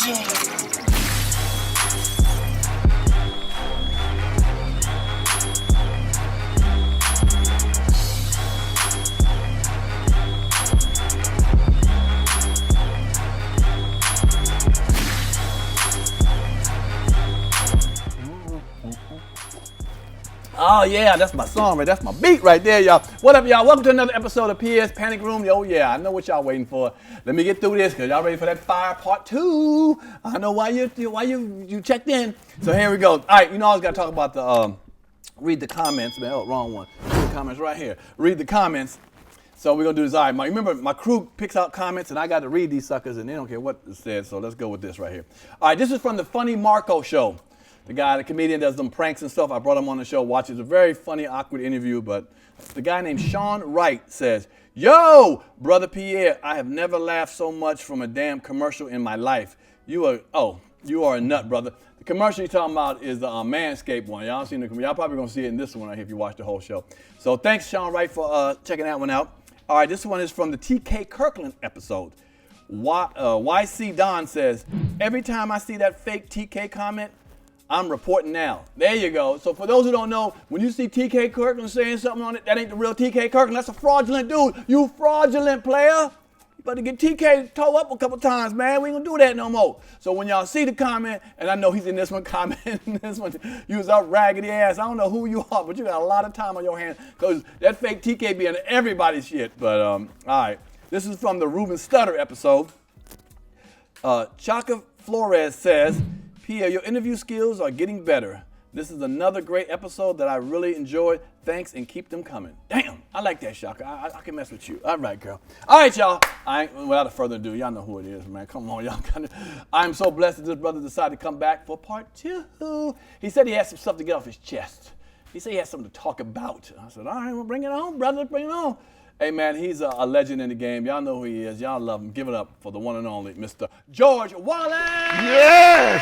Oh yeah, that's my song, man. That's my beat right there, y'all. What up, y'all? Welcome to another episode of Pierre's Panic Room. Oh yeah, I know what y'all waiting for. Let me get through this, cause y'all ready for that fire part 2. I know why you checked in. So here we go. All right, you know I always gotta talk about the read the comments, man. Oh, wrong one. Read the comments right here. Read the comments. So we're gonna do this. All right, remember my crew picks out comments, and I got to read these suckers, and they don't care what it says. So let's go with this right here. All right, this is from the Funny Marco show. The guy, the comedian, does them pranks and stuff. I brought him on the show. Watch, it's a very funny, awkward interview. But the guy named Sean Wright says, "Yo, brother Pierre, I have never laughed so much from a damn commercial in my life. You are a nut, brother." The commercial you're talking about is the Manscaped one. Y'all seen the commercial? Y'all probably gonna see it in this one right here if you watch the whole show. So thanks, Sean Wright, for checking that one out. All right, this one is from the TK Kirkland episode. YC Don says, "Every time I see that fake TK comment, I'm reporting now." There you go. So for those who don't know, when you see TK Kirkland saying something on it, that ain't the real TK Kirkland. That's a fraudulent dude. You fraudulent player. You better get TK toe up a couple times, man. We ain't gonna do that no more. So when y'all see the comment, and I know he's in this one commenting, this one, you was up raggedy ass. I don't know who you are, but you got a lot of time on your hands because that fake TK be in everybody's shit. But all right. This is from the Ruben Stutter episode. Chaka Flores says, "Pierre, your interview skills are getting better. This is another great episode that I really enjoyed. Thanks and keep them coming." Damn, I like that, Shaka. I can mess with you. All right, girl. All right, y'all. Without further ado, y'all know who it is, man. Come on, y'all. I'm so blessed that this brother decided to come back for part 2. He said he had some stuff to get off his chest. He said he had something to talk about. I said, all right, well, bring it on, brother. Bring it on. Hey, man, he's a legend in the game. Y'all know who he is. Y'all love him. Give it up for the one and only Mr. George Wallace. Yes.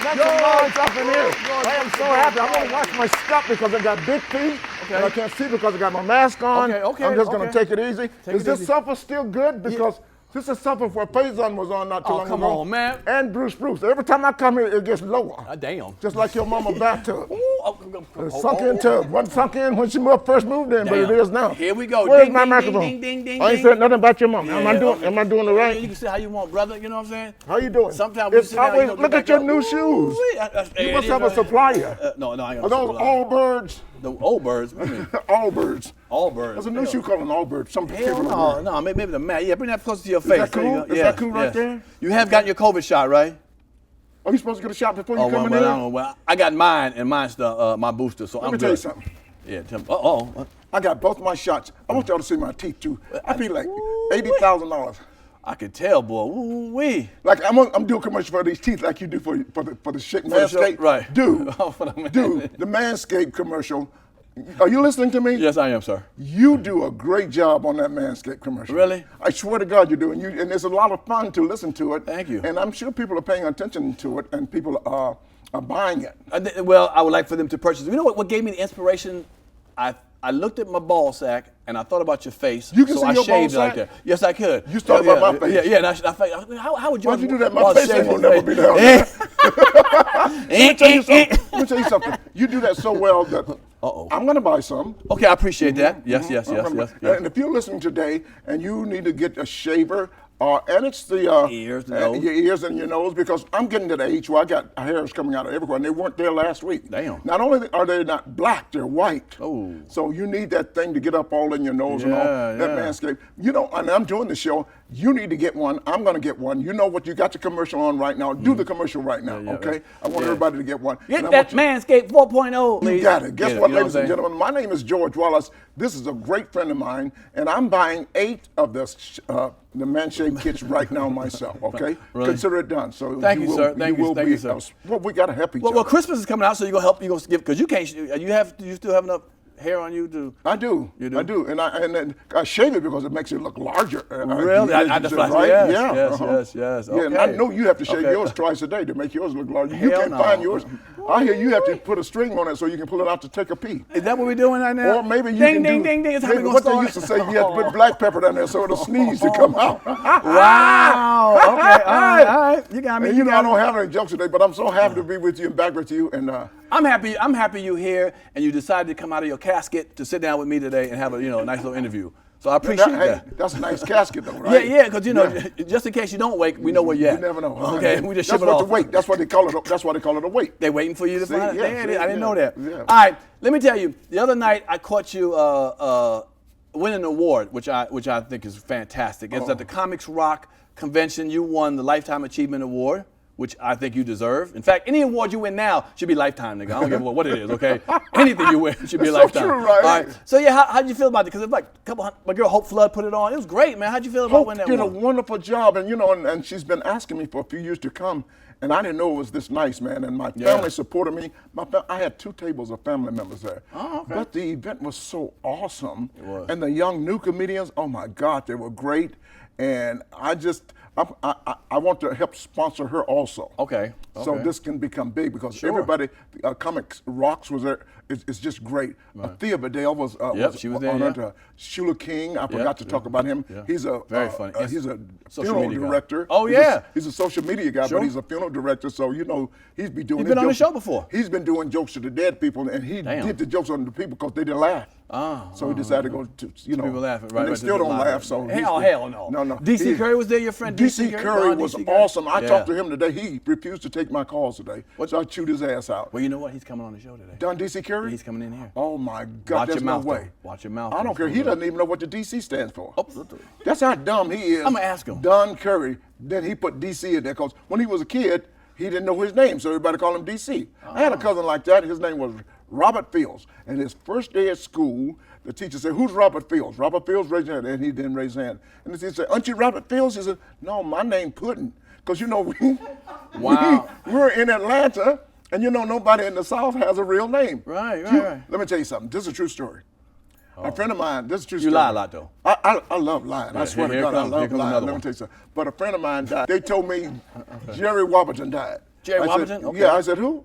That's some noise up in here. I am so happy. I'm going to watch my step because I got big feet. Okay. And I can't see because I got my mask on. Okay. I'm just going to take it easy. Is this supper still good? Because this is something where Faison was on not too long ago. Oh, come on, man. And Bruce. Every time I come here, it gets lower. Damn. Just like your mama bathtub. Sunk in tub. Wasn't sunk in when she first moved in, but it is now. Here we go. Where's my microphone? I ain't said nothing about your mama. Yeah, am I doing it right? You can say how you want, brother. You know what I'm saying? How you doing? Sometimes we sit down, always, look at your new shoes. You must have a supplier. No, I ain't Are those Allbirds? The Allbirds? What do you mean? Allbirds. Allbirds. There's a new shoe called an Allbird. Some people no, maybe the man. Yeah, bring that closer to your face. Is that cool? Is that cool right there? You have gotten your COVID shot, right? Are you supposed to get a shot before you come in there? I don't know. Well, I got mine, and mine's my booster, so I'm good. Let me tell you something. Yeah, tell me. I got both my shots. I want y'all to see my teeth, too. I pay like $80,000. I could tell, boy. Ooh-wee. Like I'm doing commercial for these teeth, like you do for the Manscaped. Right. Dude, the Manscaped commercial. Are you listening to me? Yes, I am, sir. You do a great job on that Manscaped commercial. Really? I swear to God you do. And there's a lot of fun to listen to it. Thank you. And I'm sure people are paying attention to it, and people are buying it. Well, I would like for them to purchase. You know what gave me the inspiration? I looked at my ball sack and I thought about your face. You can so see I your shaved ball it like sack? that. Yes, I could. You thought about my face? Yeah. And how would you? Why'd you do that? My face ain't gonna never be down there. Let me tell you something. You do that so well that I'm gonna buy some. Okay, I appreciate that. Yes. And if you're listening today and you need to get a shaver, and it's the ears, the nose. your ears and your nose, because I'm getting to the age where I got hairs coming out of everywhere, and they weren't there last week. Damn. Not only are they not black, they're white. Oh. So you need that thing to get up all in your nose and all. That Manscaped. You know, and I'm doing the show. You need to get one. I'm going to get one. You know what? You got the commercial on right now. Do the commercial right now, okay? I want everybody to get one. Get that Manscaped 4.0. You got it. Guess what, ladies and gentlemen? My name is George Wallace. This is a great friend of mine, and I'm buying 8 of the Manscaped kits right now myself, okay? Really? Consider it done. So thank you, sir. Thank you, sir. Well, we got to help each other. Well, Christmas is coming out, so you're going to help. You're going to give, because you can't, you still have enough hair on you to? I do. You do? I do. And I shave it because it makes it look larger. Really? Yes. Yeah, okay. and I know you have to shave yours twice a day to make yours look larger. You can't find yours. I hear you have to put a string on it so you can pull it out to take a pee. Is that what we're doing right now? Or maybe you ding, can ding, do, ding, ding. It's how we gonna what start. they used to say, you have to put black pepper down there so it'll sneeze to come out. Wow. Okay. All right. You got me. And I don't have any jokes today, but I'm so happy to be with you and back with you. And I'm happy you're here and you decided to come out of your casket to sit down with me today and have a nice little interview. So I appreciate that. That's a nice casket, though, right? Yeah, because just in case you don't wake, we know where you're at. You never know. Okay, we just ship it off. off. Wait. That's why they call it a wait. They waiting for you to find it. Yeah, I didn't know that. Yeah. All right, let me tell you. The other night I caught you winning an award, which I think is fantastic. It's at the Comics Rock convention. You won the Lifetime Achievement Award, which I think you deserve. In fact, any award you win now should be lifetime, nigga. I don't give a what it is, okay? Anything you win should be lifetime. So true, right? All right. So yeah, how'd you feel about it? Because it's like a couple hundred, my girl Hope Flood put it on. It was great, man. How'd you feel about winning that award? Hope did a wonderful job, and and she's been asking me for a few years to come, and I didn't know it was this nice, man. And my family supported me. I had 2 tables of family members there. Oh, okay. But the event was so awesome. It was. And the young new comedians, oh my God, they were great. And I want to help sponsor her also. Okay. So this can become big because everybody, Comics Rocks was there. It's just great. Thea Bedell was she was there. Shula King, I forgot to talk about him. Yeah. He's a very funny. He's a social funeral media director. Guy. Oh yeah. He's a social media guy, but he's a funeral director. So he's been doing. He's been on the show before. He's been doing jokes to the dead people, and he did the jokes on the people because they didn't laugh. So he decided to go to people laughing, right? And they still don't laugh. So hell no. No. DC Curry was there, your friend. DC Curry was awesome. I talked to him today. He refused to take my calls today, so I chewed his ass out. Well, you know what? He's coming on the show today. Don DC Curry? He's coming in here. Oh my God! There's no way. Watch your mouth. I don't care. He doesn't even know what the DC stands for. Oh, that's how dumb he is. I'm gonna ask him. Don Curry. Then he put DC in there because when he was a kid, he didn't know his name, so everybody called him DC. I had a cousin like that. His name was Robert Fields, and his first day at school, the teacher said, "Who's Robert Fields?" Robert Fields raised his hand, and he didn't raise his hand. And the teacher said, "Aren't you Robert Fields?" He said, "No, my name Puddin'." Because we're in Atlanta, and nobody in the South has a real name. Right. Let me tell you something. This is a true story. A friend of mine, this is a true story. You lie a lot, though. I love lying. I swear to God, I love lying. Let me tell you something. But a friend of mine died. They told me Jerry Warburton died. Jerry Warburton? Okay. Yeah, I said, who?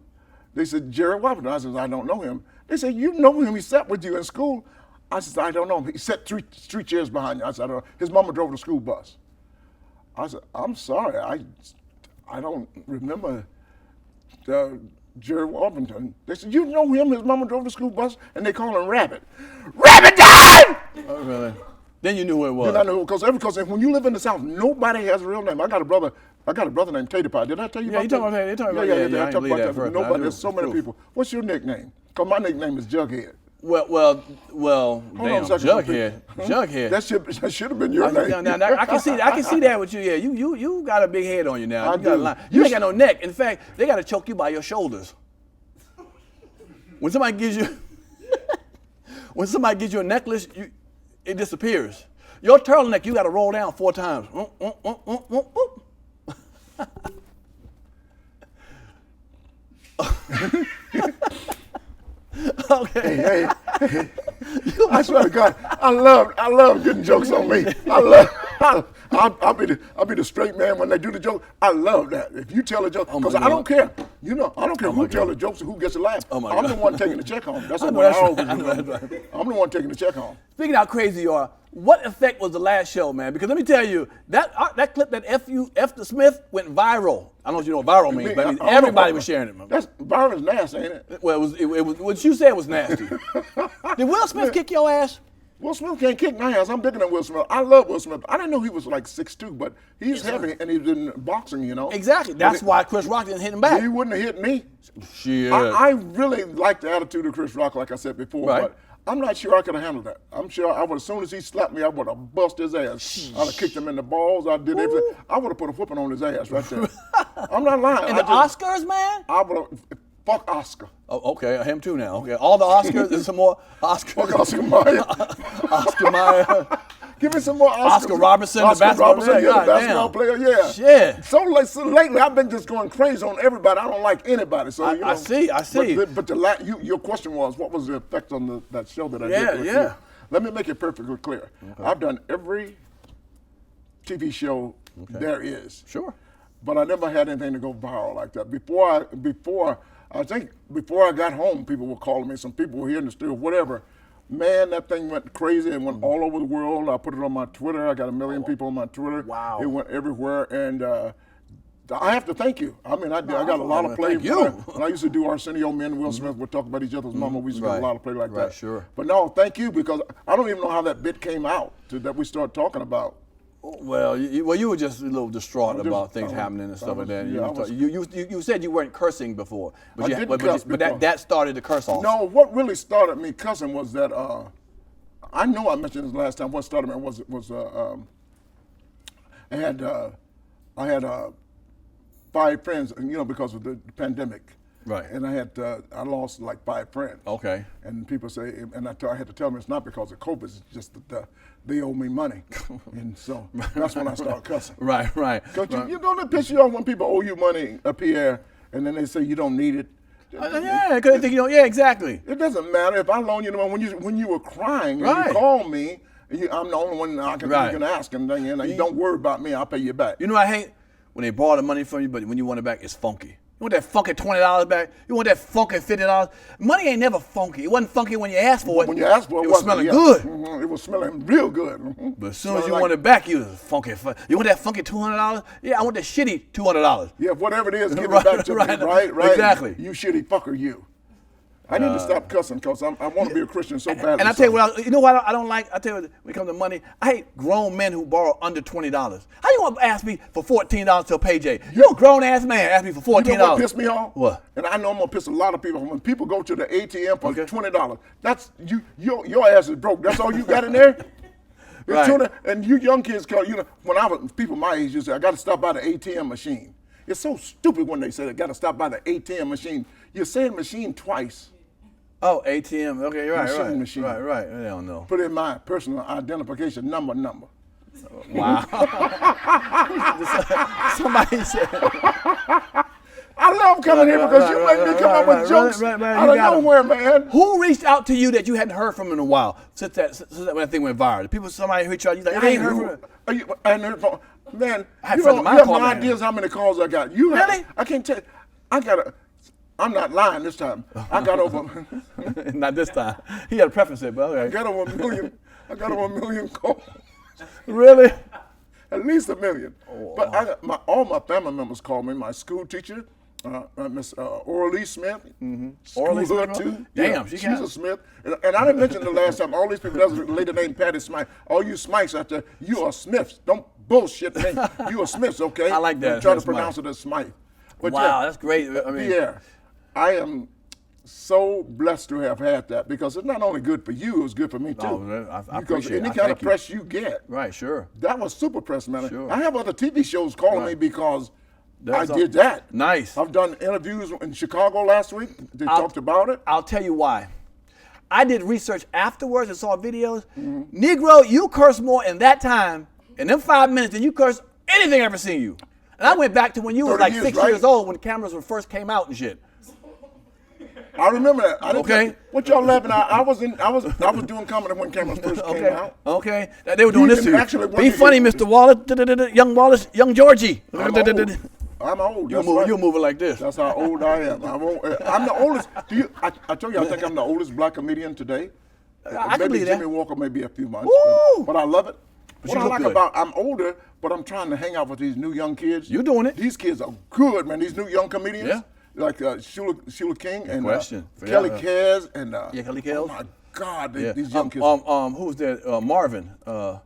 They said, Jerry Warburton. I said, I don't know him. They said, you know him. He sat with you in school. I said, I don't know him. He sat three chairs behind you. I said, I don't know. His mama drove the school bus. I said, I'm sorry. I don't remember Jerry Warburton. They said, you know him? His mama drove the school bus, and they call him Rabbit. Rabbit died! Oh, really? Then you knew who it was. Then I knew, because when you live in the South, nobody has a real name. I got a brother named Tater Pie. Did I tell you about that? Yeah, you talking about Yeah, I talked about that. Nobody, there's so many people. What's your nickname? Because my nickname is Jughead. Well, damn, Jughead. Jughead. That should have been your name. Now, I can see that with you. Yeah, you got a big head on you now. You ain't got no neck. In fact, they got to choke you by your shoulders. When somebody gives you a necklace, it disappears. Your turtleneck, you got to roll down 4 times. Okay. Hey. I swear to God, I love getting jokes on me. I'll be the straight man when they do the joke. I love that. If you tell a joke, because I don't care. I don't care who tells the jokes or who gets a laugh. I'm the one taking the check home. That's what I always remember. I'm the one taking the check home. Speaking of how crazy you are, what effect was the last show, man? Because let me tell you, that clip that F the Smith went viral. I don't know if you know what viral means, but everybody was sharing it, man. That's viral is nasty, ain't it? Well, it was what you said was nasty. Did Will Smith kick your ass? Will Smith can't kick my ass. I'm bigger than Will Smith. I love Will Smith. I didn't know he was like 6'2", but he's heavy and he's in boxing, Exactly. That's why Chris Rock didn't hit him back. He wouldn't have hit me. Shit. I really like the attitude of Chris Rock, like I said before, but I'm not sure I could have handled that. I'm sure I would, as soon as he slapped me, I would have bust his ass. I'd have kicked him in the balls. I did everything. I would have put a whooping on his ass right there. I'm not lying. And the Oscars, man? I would have. Fuck Oscar. Oh, okay, him too now. Okay, all the Oscars. There's some more Oscars. Fuck Oscar Mayer. Oscar Mayer. Give me some more Oscars. Oscar Robertson, the basketball player. Yeah, the basketball player. Yeah. Shit. So lately, I've been just going crazy on everybody. I don't like anybody. So I see. But your question was, what was the effect on that show that I did? Yeah. Let me make it perfectly clear. Okay. I've done every TV show there is. Sure. But I never had anything to go viral like that. Before I think before I got home, people were calling me. Some people were here in the studio, whatever. Man, that thing went crazy and went all over the world. I put it on my Twitter. I got 1 million people on my Twitter. Wow. It went everywhere, and I have to thank you. I mean, I got a lot of play. Thank you. When I used to do Arsenio, me and Will Smith would talk about each other's mama. We used to get a lot of play like that. Sure. But no, thank you, because I don't even know how that bit came out that we started talking about. Well, you were just a little distraught about things happening and stuff like that. You said you weren't cursing before, but that started the curse off. No, what really started me cussing was that I know I mentioned this last time. What started me was I had 5 friends, because of the pandemic. Right. And I lost like 5 friends. Okay. And people say, and I had to tell them it's not because of COVID, it's just that they owe me money. And so that's when I started cussing. Right. Because you don't piss you off when people owe you money, Pierre, and then they say you don't need it. Yeah, because they think you don't. Yeah, exactly. It doesn't matter if I loan you the money when you were crying and you called me. I'm the only one you can ask, and you don't worry about me. I'll pay you back. You know, I hate when they borrow the money from you, but when you want it back, it's funky. You want that funky $20 back? You want that funky $50? Money ain't never funky. It wasn't funky when you asked for it. When you asked for it, it was smelling good. Mm-hmm. It was smelling real good. Mm-hmm. But as soon as you want it back, you was funky. You want that funky $200? Yeah, I want the shitty $200. Yeah, whatever it is, give it back to me. Right. Exactly. You shitty fucker, you. I need to stop cussing because I want to be a Christian so badly. And I tell you what, you know what I don't like? I tell you what, when it comes to money, I hate grown men who borrow under $20. How you want to ask me for $14 to a payday? You a grown ass man ask me for $14. You know what pissed me off? What? And I know I'm gonna piss a lot of people off. When people go to the ATM for $20, that's your ass is broke. That's all you got in there. Right. And you young kids call when I was people my age, you say I got to stop by the ATM machine. It's so stupid when they say they got to stop by the ATM machine. You're saying machine twice. Oh, ATM. Okay, Machine. Right. I don't know. Put in my personal identification number. Wow. Somebody said. I love coming here because you make me come up with jokes out of nowhere, man. Who reached out to you that you hadn't heard from in a while since that when that thing went viral? Somebody reached out, you like, I ain't heard from him. I ain't heard from man. You have no ideas how many calls I got. Really? I can't tell you. I'm not lying this time. I got over. Not this time. He had a preference there, but okay. I got over 1 million. I got over 1 million calls. Really? At least 1 million. Oh, but all my family members called me. My school teacher, Miss Orly Smith. Mm-hmm. Orly Smith too. Damn, she's a Smith. And I didn't mention the last time. All these people, there's a lady named Patty Smythe. All you Smythes out there, you are Smiths. Don't bullshit me. You are Smiths, okay? I like that. Try to pronounce it as Smythe. But wow, that's great. I mean, Pierre, I am so blessed to have had that because it's not only good for you, it's good for me too. Oh, I appreciate it. Any kind of press you get. Right, sure. That was super press, man. Sure. I have other TV shows calling me because I did that. Nice. I've done interviews in Chicago last week. They talked about it. I'll tell you why. I did research afterwards and saw videos. Mm-hmm. Negro, you cursed more in that time, in them 5 minutes, than you cursed anything I ever seen you. And I went back to when you were like 6 years old when the cameras first came out and shit. I remember that. I didn't what y'all laughing at? I was doing comedy when cameras first came out. Okay. They were doing this to you. Be funny, Mr. Wallace, young Georgie. I'm old. You're moving like this. That's how old I am. I'm the oldest. I told you I think I'm the oldest black comedian today. I can believe that. Jimmy Walker maybe a few months. But I love it. What I like about I'm older, but I'm trying to hang out with these new young kids. You're doing it. These kids are good, man. These new young comedians. Yeah. Like Sheila King and Kelly Kez and Kelly Kez. Oh my God, these young kids. Who's that? Marvin.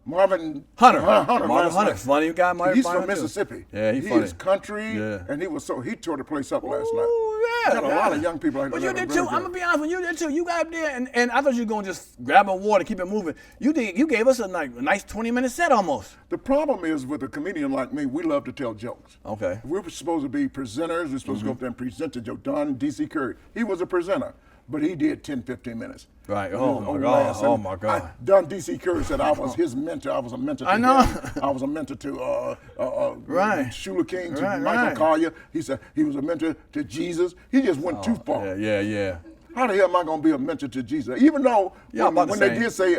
Marvin Hunter. Marvin Hunter. Funny guy. He's from Mississippi. Yeah, he is country, and he tore the place up last night. Yeah, got a lot of young people like that. But you did too. I'm gonna be honest with you. You did too. You got up there, and I thought you were gonna just grab a water, keep it moving. You did. You gave us a nice 20-minute set almost. The problem is with a comedian like me, we love to tell jokes. Okay. We're supposed to be presenters. We're supposed to go up there and present the joke. Don D.C. Curry, he was a presenter, but he did 10, 15 minutes. Right. Oh my God. Oh my God. Don D.C. Curry said I was his mentor. I was a mentor to I know. him. I was a mentor to Sheila King, to Michael right. Collier. He said he was a mentor to Jesus. He just went too far. Yeah. How the hell am I going to be a mentor to Jesus? Even though when they did say,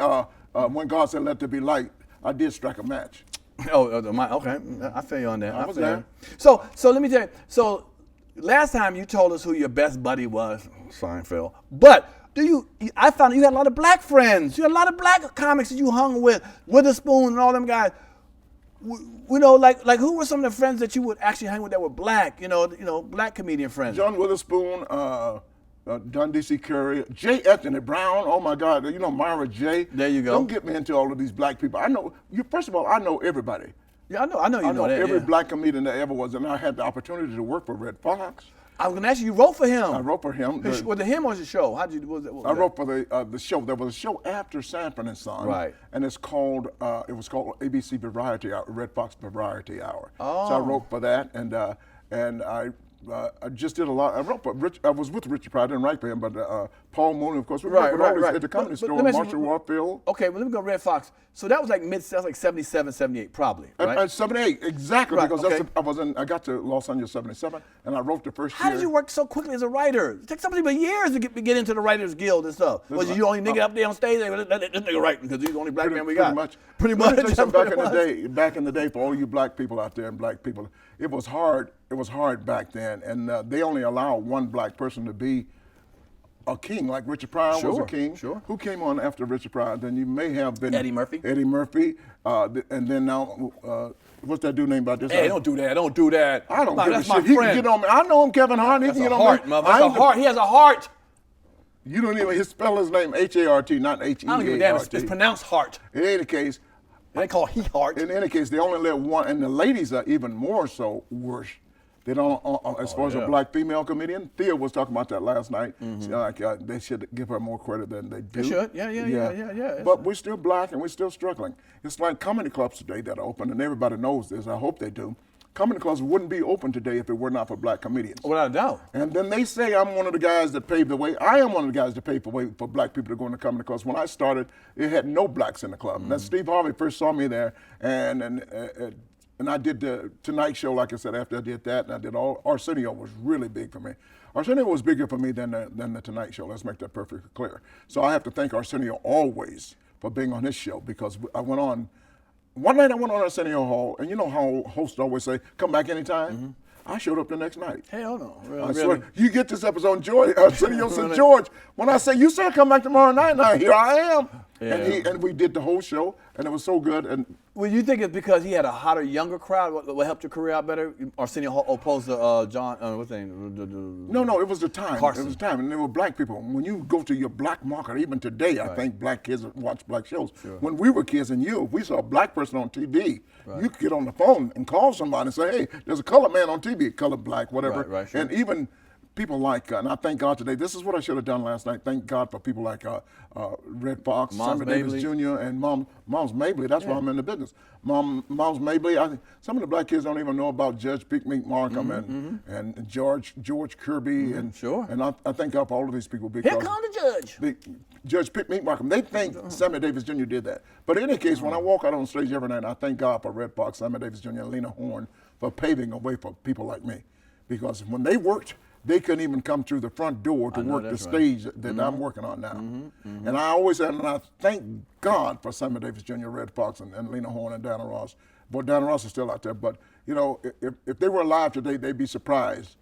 when God said, let there be light, I did strike a match. Okay. I feel you on that. I was there. So let me tell you. So last time you told us who your best buddy was, Seinfeld. But I found you had a lot of black friends. You had a lot of black comics that you hung with, Witherspoon and all them guys. You know, like who were some of the friends that you would actually hang with that were black? You know, black comedian friends. John Witherspoon, Don D.C. Curry, J. Anthony Brown. Oh my God, you know Myra J. There you go. Don't get me into all of these black people. I know you. First of all, I know everybody. Yeah, I know you know that. Every yeah. black comedian that ever was, and I had the opportunity to work for Red Fox. I was gonna ask you wrote for him. I wrote for him. Was it him or was it the show? How did you? What was I wrote for the show. There was a show after Sanford and Son, right? And it's called it was called ABC Variety Hour, Red Fox Variety Hour. Oh. So I wrote for that, and I just did a lot. I wrote for I was with Richard Pryor. I didn't write for him, but Paul Mooney, of course. Right. At the Comedy Store, Marshall Warfield. Okay, well, let me go Red Fox. So that was like that's like 77, 78 probably, right? 78, exactly, right, because okay. I got to Los Angeles 77, and I wrote the first year. How did you work so quickly as a writer? It takes some people years to get into the Writers Guild and stuff. Was you only nigga up there on stage? This nigga writing because he's the only black man we got. Pretty much. Back in the day, for all you black people out there and black people, it was hard. It was hard back then, and they only allowed one black person to be a king, like Richard Pryor was a king. Sure. Who came on after Richard Pryor? Then you may have been Eddie Murphy. And then now, what's that dude named about this? Hey, don't do that. Don't do that. I don't give that's a my shit. He friend. can get on me. I know him, Kevin Hart. That's He can a get heart, on me. mother. That's a heart. He has a heart. You don't even. He spell his name H-A-R-T, not H-E-A-R-T. I don't give a damn. It's pronounced heart. In any case, they call he heart. In any case, they only let one, and the ladies are even more so worse. They don't, as far as a black female comedian. Thea was talking about that last night. Mm-hmm. They should give her more credit than they do. They should, yeah. But we're still black and we're still struggling. It's like comedy clubs today that are open, and everybody knows this. I hope they do. Comedy clubs wouldn't be open today if it were not for black comedians. Without a doubt. And then they say I'm one of the guys that paved the way. I am one of the guys that paved the way for black people to go into comedy clubs. When I started, it had no blacks in the club. Mm-hmm. And Steve Harvey first saw me there, and I did the Tonight Show, like I said, after I did that, and I did Arsenio was really big for me. Arsenio was bigger for me than the Tonight Show. Let's make that perfectly clear. So I have to thank Arsenio always for being on his show, because I went on, one night I went on Arsenio Hall, and you know how hosts always say, come back anytime? Mm-hmm. I showed up the next night. Hell no. Really, I swear, you get this episode, Arsenio said, George, when I say, you said come back tomorrow night, now here I am. Yeah. And we did the whole show, and it was so good. And well, you think it's because he had a hotter, younger crowd? What helped your career out better? Arsenio Hall opposed to John, what's his name? No, it was the time. Carson. It was the time, and there were black people. When you go to your black market, even today, I think black kids watch black shows. Sure. When we were kids and if we saw a black person on TV, you could get on the phone and call somebody and say, hey, there's a colored man on TV, colored, black, whatever. Right, sure. And even people like, and I thank God today, this is what I should have done last night. Thank God for people like Red Fox, Sammy Davis Jr., and Mom's Mabley. That's why I'm in the business. Mom's Mabley. Some of the black kids don't even know about Judge Pickmeat Markham and George Kirby. And I thank God for all of these people. Because here comes the judge. Judge Pickmeat Markham. They think Sammy Davis Jr. did that. But in any case, when I walk out on stage every night, I thank God for Red Fox, Sammy Davis Jr., and Lena Horne for paving a way for people like me. Because when they worked, they couldn't even come through the front door to work the stage that I'm working on now. And I always said, and I thank God for Sammy Davis Jr., Red Fox, and Lena Horne and Dana Ross. But Dana Ross is still out there. But, you know, if they were alive today, they'd be surprised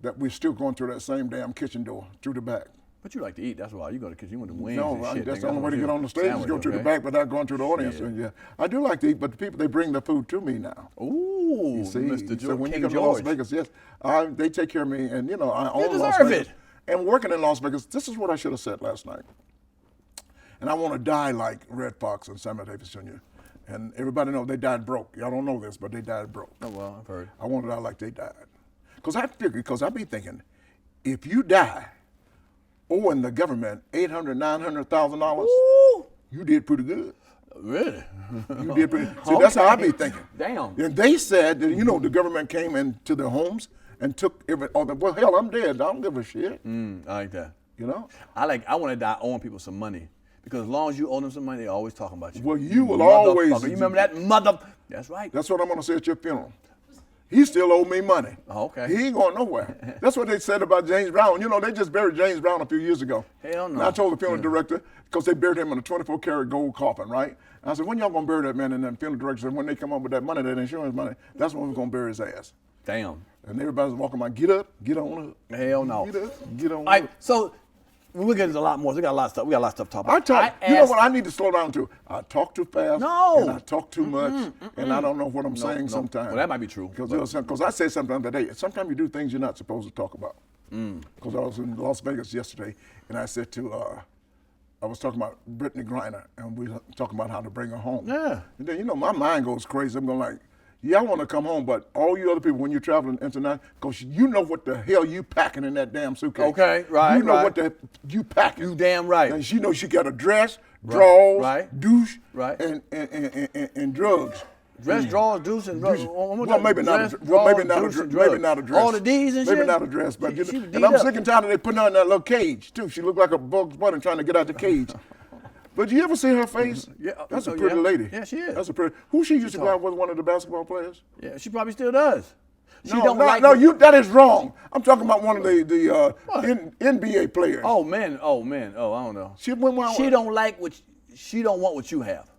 that we're still going through that same damn kitchen door, through the back. But you like to eat, that's why. You go to the kitchen, you want to wings No, and shit. That's the only way to get on the stage is go through the back without going through the audience. Yeah, I do like to eat, but the people, they bring the food to me now. Ooh, you see, Mr. So when King you come George. to Las Vegas, yes, they take care of me, and you know, I own Las deserve Vegas. it. And working in Las Vegas, this is what I should have said last night. And I want to die like Red Fox and Sammy Davis Jr. And everybody knows they died broke. Y'all don't know this, but they died broke. Oh, well, I've heard. I want to die like they died. Because I be thinking, if you die owing the government $800,000, $900,000, you did pretty good. Really? You did pretty. See, that's how I be thinking. Damn. And they said that, you know, the government came into their homes and took well, hell, I'm dead. I don't give a shit. I like that. You know? I want to die owing people some money. Because as long as you owe them some money, they're always talking about you. Well, you will always. You remember that mother? That's right. That's what I'm going to say at your funeral. He still owe me money. Oh, okay. He ain't going nowhere. That's what they said about James Brown. You know, they just buried James Brown a few years ago. Hell no. And I told the funeral director, because they buried him in a 24-karat gold coffin, right? And I said, when y'all going to bury that man? And then the funeral director said, when they come up with that money, that insurance money, that's when we're going to bury his ass. Damn. And everybody's walking by, get up, get on up. Hell no. Get up, get on All right, up. so we'll get into a lot more. We got a lot of stuff. We got a lot of stuff to talk about. You know what? I need to slow down too. I talk too fast. No. And I talk too much. And I don't know what I'm saying sometimes. Well, that might be true. Because I say something the other day. Sometimes you do things you're not supposed to talk about. Because I was in Las Vegas yesterday, and I said I was talking about Brittany Griner, and we were talking about how to bring her home. Yeah. And then, my mind goes crazy. I'm going like, yeah, I want to come home, but all you other people, when you're traveling international, because you know what the hell you packing in that damn suitcase. Okay, right, You know what you packing. You damn right. And she knows she got a dress, drawers, right. douche, right. and drugs. Dress, drawers, douche, and drugs. Well, maybe not a dress. All the D's and shit? Maybe not a dress, but and I'm sick and tired of they putting her in that little cage, too. She looked like a Bugs Bunny trying to get out the cage. But you ever see her face? Yeah. That's a pretty lady. Yeah, she is. That's a pretty. Who she used to go out with, one of the basketball players? Yeah, she probably still does. That is wrong. I'm talking about one of the NBA players. Oh man. Oh, I don't know. She don't want what you have.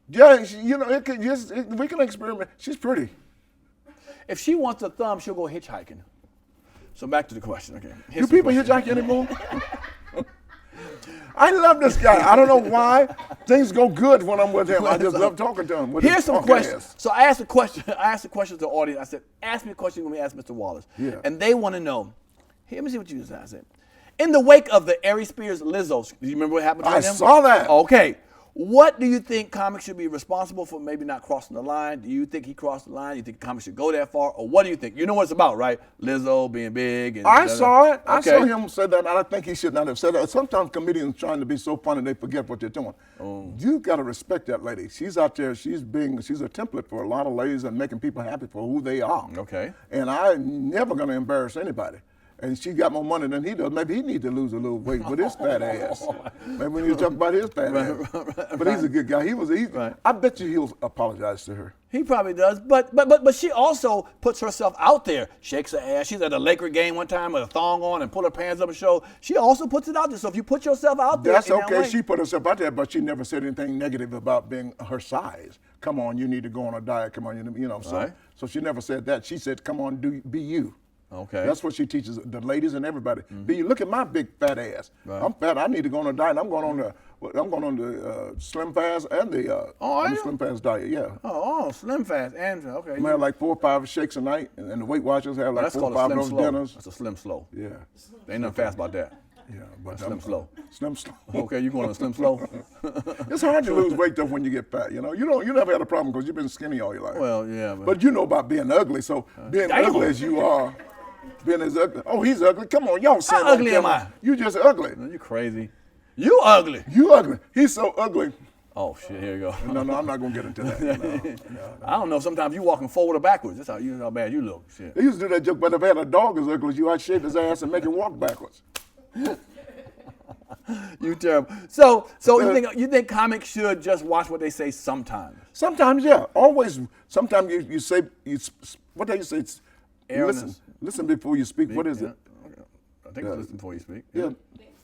Yeah, we can experiment. She's pretty. If she wants a thumb, she'll go hitchhiking. So back to the question. Okay. Do people hitchhike anymore? I love this guy. I don't know why. Things go good when I'm with him. I just love talking to him. Here's some questions. So I asked a question. To the audience. I said, ask me a question when we ask Mr. Wallace. Yeah. And they want to know. Here, let me see what you said. I said, in the wake of the Ari Spears Lizzo, do you remember what happened to them? I saw that. Okay. What do you think comics should be responsible for maybe not crossing the line? Do you think he crossed the line? Do you think comics should go that far? Or what do you think? You know what it's about, right? Lizzo being big. And I saw it. Okay. I saw him say that, and I think he should not have said that. Sometimes comedians trying to be so funny, they forget what they're doing. You got to respect that lady. She's out there. She's a template for a lot of ladies and making people happy for who they are. Okay. And I'm never going to embarrass anybody. And she got more money than he does. Maybe he needs to lose a little weight with his fat ass. Maybe we need to talk about his fat ass. But he's a good guy. I bet you he'll apologize to her. He probably does. But she also puts herself out there, shakes her ass. She's at a Laker game one time with a thong on and pull her pants up and show. She also puts it out there. So if you put yourself out there, that's okay. She put herself out there, but she never said anything negative about being her size. Come on, you need to go on a diet. Come on, So she never said that. She said, come on, be you. Okay. That's what she teaches the ladies and everybody. Look at my big fat ass. Right. I'm fat. I need to go on a diet. I'm going on the Slim Fast and the Slim Fast diet. Yeah. Oh, Slim Fast and okay. I have like 4 or 5 shakes a night, and the Weight Watchers have like 4 or 5 of those dinners. That's a Slim Slow. Yeah. There ain't nothing fast about that. Yeah, but Slim Slow. Slim Slow. Okay, you going on Slim Slow? It's hard to lose weight though when you get fat. You never had a problem because you've been skinny all your life. Well, yeah. But you know about being ugly. So being ugly as you are. Being as ugly. Oh, he's ugly. Come on, y'all say How ugly am I? You just ugly. No, you crazy. You ugly. You ugly. He's so ugly. Oh shit! Here you go. No, I'm not gonna get into that. No. I don't know. Sometimes you walking forward or backwards. That's how bad you look. Shit. They used to do that joke, but if I had a dog as ugly as you, I'd shave his ass and make him walk backwards. You terrible. So you think comics should just watch what they say sometimes? Sometimes, yeah. Always. Sometimes you say what do you say? Listen before you speak. What is it? I think it's listen before you speak. Yeah.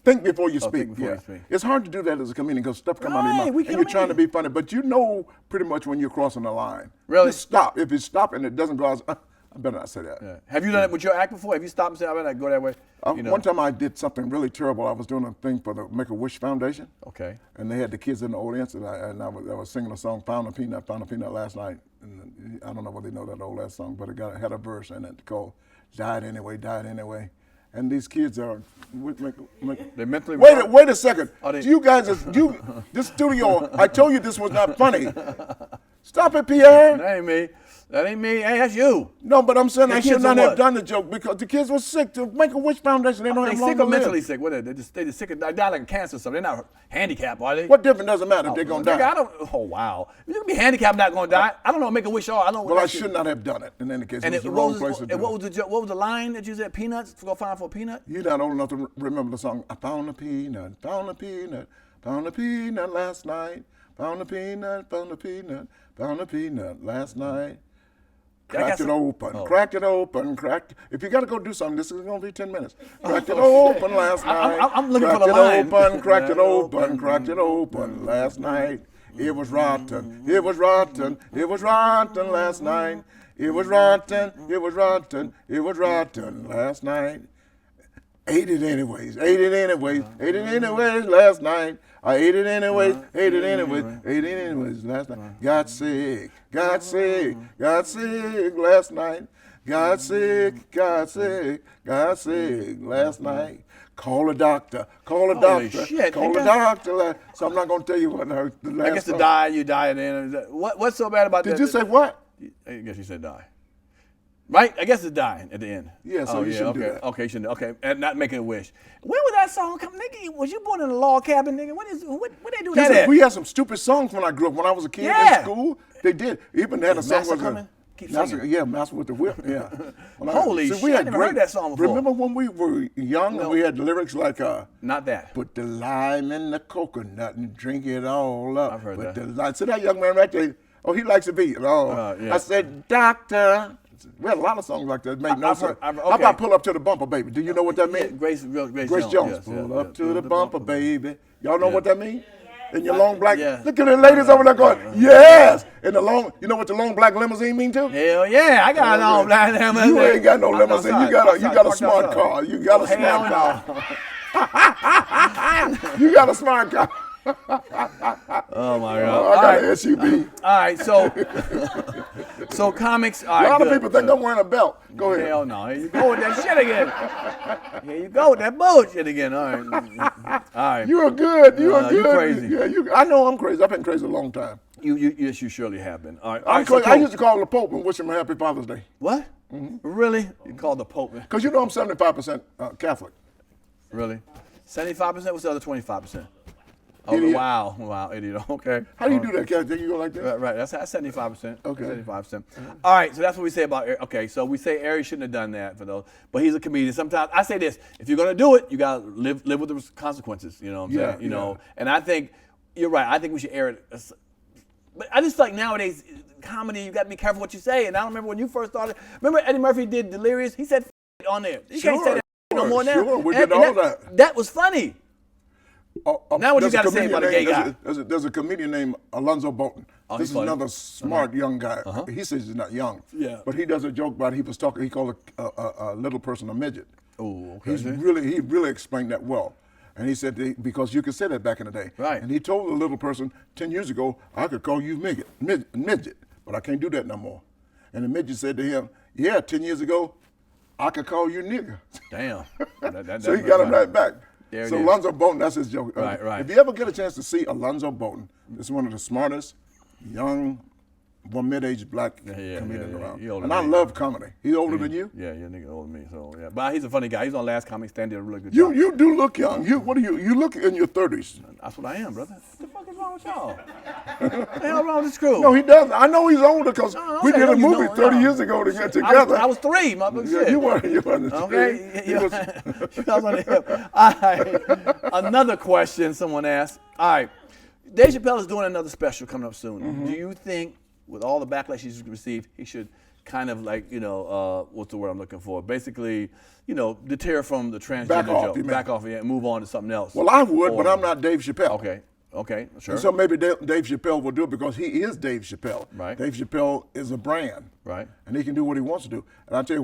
Think before you speak. Think before you speak. It's hard to do that as a comedian because stuff comes out of your mouth. And you're trying to be funny, but you know pretty much when you're crossing the line. Really? Just stop. If you stop and it doesn't go out, I better not say that. Yeah. Have you done it with your act before? Have you stopped and said, I better not go that way? One time I did something really terrible. I was doing a thing for the Make-A-Wish Foundation. Okay. And they had the kids in the audience, and I was singing a song, Found a Peanut last night. And I don't know whether they know that old last song, but it had a verse in it called Died Anyway. And these kids are, they're mentally wait a second. You guys, this studio, I told you this was not funny. Stop it, Pierre. That ain't me. Hey, that's you. No, but I'm saying I should not have done the joke because the kids were sick. To Make-A-Wish Foundation, they don't have long sick to or live. mentally sick? What are they? They just sick. They die like a cancer or something. They're not handicapped, are they? What difference does it matter if they're going to die? Oh, wow. You can be handicapped not going to die. I don't know what Make-A-Wish are. Well, I should not have done it in any case. And it was the wrong place to do it. What was the line that you said? Peanuts? Go find for a peanut? You're not old enough to remember the song, I found a peanut, found a peanut, found a peanut last night, found a peanut, found a peanut, found a peanut last night. Cracked it open. If you got to go do something, this is going to be 10 minutes. Cracked it open last night. I'm looking for the line. Cracked it open last night. It was rotten. It was rotten. It was rotten last night. It was rotten. It was rotten. It was rotten last night. Ate it anyways. Ate it anyways. Ate it anyways last night. I ate it anyways. Ate it anyways. Ate it anyways last night. Got sick. Got sick. Got sick last night. Got sick. Got sick. Got sick last night. Call a doctor. Call a Holy doctor. shit, Call a doctor. So I'm not gonna tell you what hurt the last. I guess to time. die, you die at the end. What's so bad about that? Did you say what? I guess you said die. Right? I guess it's dying at the end. Yeah, so you shouldn't do okay. that. Okay, shouldn't. Okay, and not making a wish. When was that song come? Nigga, was you born in a log cabin, nigga? What they do that at? We had some stupid songs when I grew up. When I was a kid in school, they did. Even had a song Master was coming? Keep singing. Yeah, Master with the Whip. Yeah. Holy shit, I never heard that song before. Remember when we were young and we had lyrics like not that. Put the lime in the coconut and drink it all up. I've heard Put that. The lime. See that young man right there? Oh, he likes to beat. Oh, yeah. I said, doctor. We had a lot of songs like that. Make no sense. okay. How about pull up to the bumper, baby? Do you know what that means? Grace Grace Jones. Yes, Pull up to the bumper, baby. Y'all know Yeah. what that means? In your long black, Yeah. look at the ladies over there going, yes. In the long, you know what the long black limousine mean too? Hell yeah, I got an all black limousine. You ain't got no limousine. You got a Parked smart outside. car. You got a smart car. You got a smart car. Oh my God! I got an SUV. All right, so comics. All right, A lot of good, people think I'm wearing a belt. Go ahead. Hell no! Here you go with that shit again. Here you go with that bullshit again. All right, all right. You are good. You are good. You crazy. Yeah, I know I'm crazy. I've been crazy a long time. Yes, you surely have been. All right, I'm crazy. I used to call the Pope and wish him a happy Father's Day. What? Really? You called the Pope? Because you know I'm 75% Catholic. Really? 75%? What's the other 25%? Oh, Idiot. wow, idiot. Okay. How do you do that, Catholic? You go like this? Right. That's 75%. Okay. 75%. All right. So that's what we say about. Okay. So we say Ari shouldn't have done that for those, but he's a comedian. Sometimes I say this: if you're gonna do it, you gotta live with the consequences. You know what I'm saying? You know. And I think you're right. I think we should air it. But I just feel like nowadays comedy, you got to be careful what you say. And I don't remember when you first started. Remember Eddie Murphy did Delirious? He said on there. You can't say that no more now. Sure, we did all that. That was funny. Now what you got to say about a gay guy? There's a comedian named Alonzo Bolton. Oh, this is funny. another smart young guy. He says he's not young. Yeah. But he does a joke about he called a little person a midget. Oh, okay. He really explained that well. And he said, because you could say that back in the day. Right. And he told the little person, 10 years ago, I could call you midget, but I can't do that no more. And the midget said to him, yeah, 10 years ago, I could call you nigger. Damn. So he got him right back. There So it is. Alonzo Bolton, that's his joke. Right. If you ever get a chance to see Alonzo Bolton, this is one of the smartest, young, mid-aged black comedians around. And I love comedy. He's older than you? Yeah, nigga older than me. So yeah, but he's a funny guy. He's on Last Comic Stand, did a really good job. You do look young. You look in your 30s. That's what I am, brother. What the fuck is wrong with y'all? What the hell wrong with this crew? No, he does. I know he's older because we did a movie 30 no. years ago to get together. I was 3, motherfucker. Yeah, Shit. you weren't. Okay. He was- I was on the hip. All right. Another question someone asked. All right. Dave Chappelle is doing another special coming up soon. Do you think, with all the backlash he's received, he should kind of like, what's the word I'm looking for? Basically, deter from the transgender Back off, joke. you mean? Back off, and move on to something else. Well, I would, but I'm not Dave Chappelle. Okay, sure. And so maybe Dave Chappelle will do it because he is Dave Chappelle. Right. Dave Chappelle is a brand. Right. And he can do what he wants to do. And I'll tell you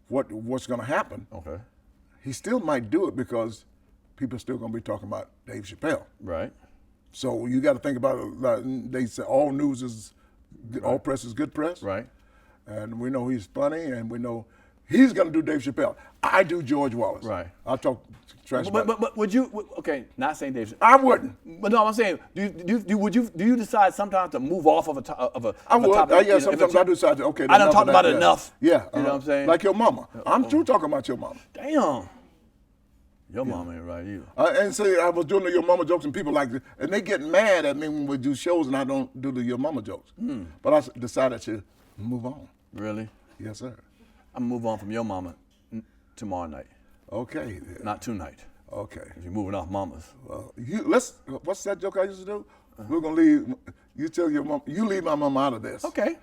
what's going to happen. Okay. He still might do it because people are still going to be talking about Dave Chappelle. Right. So you got to think about it. They say all news is, all press is good press. Right. And we know he's funny, and we know he's going to do Dave Chappelle. I do George Wallace. Right. I'll talk trash about it. But would you? Okay, not saying Dave. I wouldn't. But no, I'm saying, do you decide sometimes to move off of a topic? I would. Yeah, sometimes I decide. Okay. I done talked about it enough. Yeah. You know what I'm saying? Like your mama. I'm through talking about your mama. Damn. Your mama ain't right either. And say I was doing the your mama jokes, and people like it, and they get mad at me when we do shows, and I don't do the your mama jokes. But I decided to move on. Really? Yes, sir. I'm gonna move on from your mama tomorrow night. Okay. Not tonight. Okay. If you're moving off mamas. Well, what's that joke I used to do? We're gonna leave. You tell your mom. You leave my mama out of this. Okay.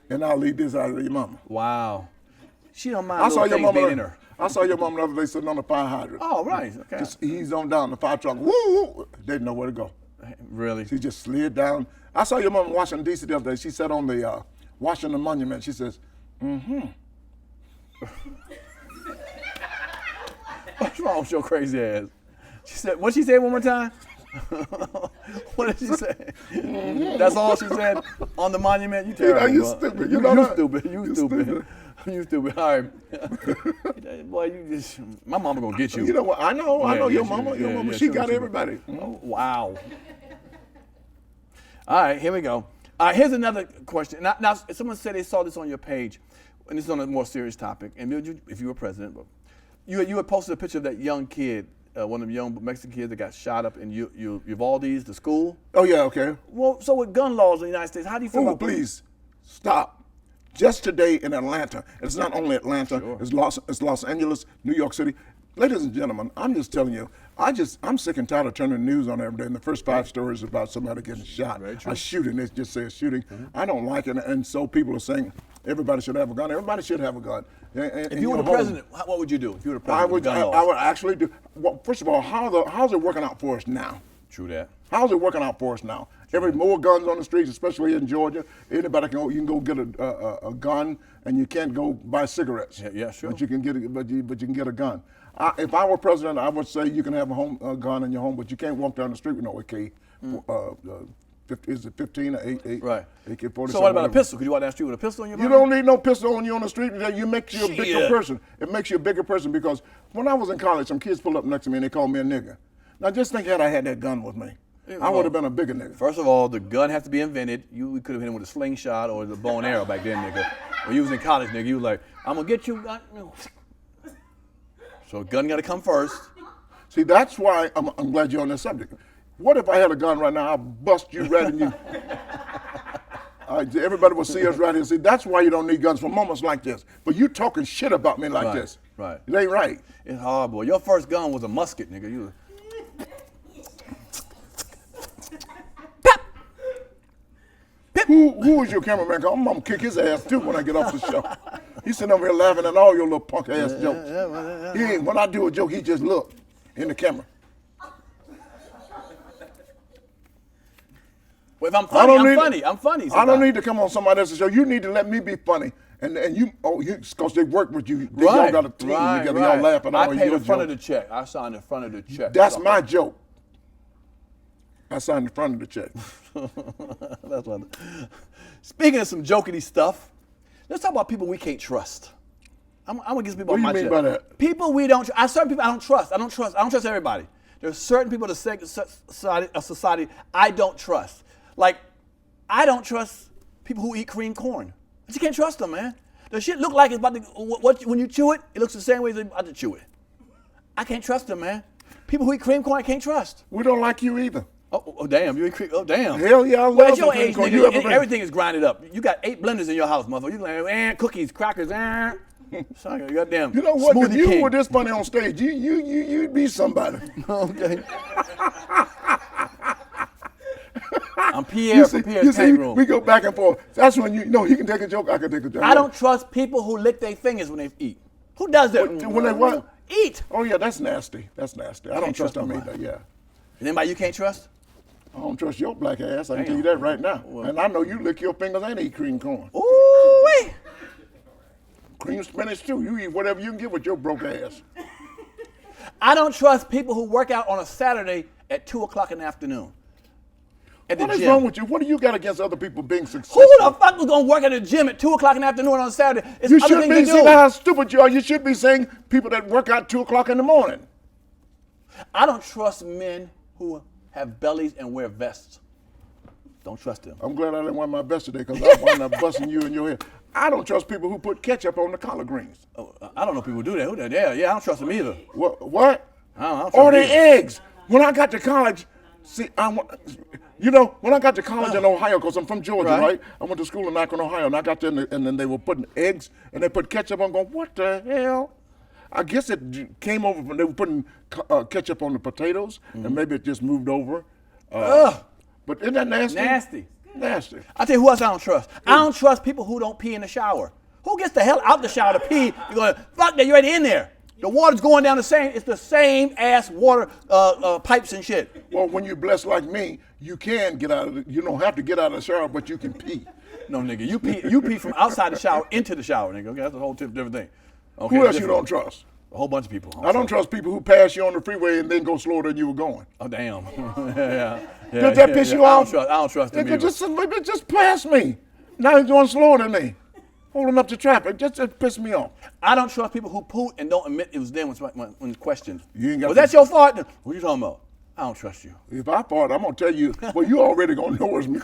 And I'll leave this out of your mama. Wow. She don't mind I saw little your things being in mama. her. I saw your mama the other day sitting on the fire hydrant. Oh, right. Okay. Just ease on down the fire truck. Woo! They didn't know where to go. Really? She just slid down. I saw your mom in Washington, D.C. the other day. She sat on the Washington Monument. She says, What's wrong with your crazy ass? She said, what she say one more time? What did she say? That's all she said on the monument? You terrible. You stupid. You stupid. You stupid. You stupid. All right. Boy, you just, my mama gonna get you. You know what? I know your mama. Your mama, she got everybody. Oh, wow. All right, here we go. Here's another question. Now, someone said they saw this on your page, and this is on a more serious topic. And if you were president, but you had posted a picture of that young kid, one of the young Mexican kids that got shot up in Uvalde's, the school. Oh yeah, okay. Well, so with gun laws in the United States, how do you feel? Oh, please stop. Just today in Atlanta, it's not only Atlanta, sure. It's Los Angeles, New York City. Ladies and gentlemen, I'm just telling you, I'm sick and tired of turning the news on every day. And the first 5 stories about somebody getting shot, a shooting, they just say a shooting. Mm-hmm. I don't like it, and so people are saying everybody should have a gun. Everybody should have a gun. If you were the president, what would you do? If you were the president, I would actually do. Well, first of all, how's it working out for us now? True that. How's it working out for us now? Every more guns on the streets, especially in Georgia. Anybody you can go get a gun, and you can't go buy cigarettes. Yeah, sure. But you can get you can get a gun. If I were president, I would say you can have a gun in your home, but you can't walk down the street with no AK. Is it 15 or 8? Right. AK-47. So what about a pistol? Could you walk down the street with a pistol in your You don't need no pistol on you on the street. You make you a bigger person. It makes you a bigger person because when I was in college, some kids pulled up next to me and they called me a nigger. Now just think had I had that gun with me. I would have been a bigger nigga. First of all, the gun has to be invented. We could have hit him with a slingshot or the bow and arrow back then, nigga. When you was in college, nigga, you was like, I'm gonna get you. So gun gotta come first. See, that's why I'm glad you're on this subject. What if I had a gun right now? I'll bust you right in you. Everybody will see us right here. See, that's why you don't need guns for moments like this. But you talking shit about me like this. Right. It ain't right. It's hard, boy. Your first gun was a musket, nigga. You. Who was your cameraman? I'm gonna kick his ass too when I get off the show. He's sitting over here laughing at all your little punk ass jokes. He ain't, when I do a joke, he just look in the camera. Well, if I'm funny, I'm funny. I don't need to come on somebody else's show. You need to let me be funny. And you, because they work with you. Y'all got a team together. Y'all laugh at all your jokes. I paid the front of the check. I signed the front of the check. That's my joke. I signed the front of the check. That's what. Speaking of some jokey stuff, let's talk about people we can't trust. I'm gonna get some people on my chest. What do you mean by that? People we don't. Certain people I don't trust. I don't trust everybody. There's certain people in society I don't trust. Like, I don't trust people who eat cream corn. You can't trust them, man. The shit look like it's about to. When you chew it, it looks the same way as it's about to chew it. I can't trust them, man. People who eat cream corn, I can't trust. We don't like you either. Oh damn! You eat cream? Oh damn! Hell yeah, I love at your age, corn. nigga, everything is grinded up. You got 8 blenders in your house, motherfucker. You like cookies, crackers, Sorry, goddamn. You know what? If you king. were this funny on stage, you'd be somebody. Okay. I'm Pierre from Pierre's Tank Room. We go back and forth. That's when he can take a joke, I can take a joke. I don't trust people who lick their fingers when they eat. Who does that? When they what? Eat. Oh yeah, that's nasty. That's nasty. I don't trust them either. Yeah. Anybody you can't trust? I don't trust your black ass. I can tell you that right now. Well, and I know you lick your fingers and eat cream corn. Ooh-wee. Cream spinach too. You eat whatever you can get with your broke ass. I don't trust people who work out on a Saturday at 2 o'clock in the afternoon. What is wrong with you? What do you got against other people being successful? Who the fuck was gonna work at the gym at 2 o'clock in the afternoon on a Saturday? You should be saying how stupid you are. You should be saying people that work out 2 o'clock in the morning. I don't trust men who have bellies and wear vests. Don't trust them. I'm glad I didn't wear my vest today because I wound up busting you in your head. I don't trust people who put ketchup on the collard greens. Oh, I don't know people who do that. Who that? Yeah, I don't trust them either. What? I don't or the eggs. When I got to college, when I got to college in Ohio, because I'm from Georgia, right? I went to school in Akron, Ohio, and I got there, and then they were putting eggs, and they put ketchup on. Going, what the hell? I guess it came over when they were putting ketchup on the potatoes, and maybe it just moved over. But isn't that nasty? Nasty. I tell you who else I don't trust. I don't trust people who don't pee in the shower. Who gets the hell out the shower to pee? You're going, fuck that, you're already in there. The water's going down the same. It's the same ass water pipes and shit. Well, when you're blessed like me, you can get out of it. You don't have to get out of the shower, but you can pee. No, nigga, you pee from outside the shower into the shower, nigga. Okay, that's a whole different thing. Okay, who else you don't trust? A whole bunch of people. I don't trust people who pass you on the freeway and then go slower than you were going. Oh, damn. yeah. Does that piss you off? I don't trust them either. Just pass me. Now he's going slower than me. Holding up the traffic, just piss me off. I don't trust people who poot and don't admit it was them when questioned. Was that your fault? What are you talking about? I don't trust you. If I fart, I'm going to tell you, well, you already going to know it's me.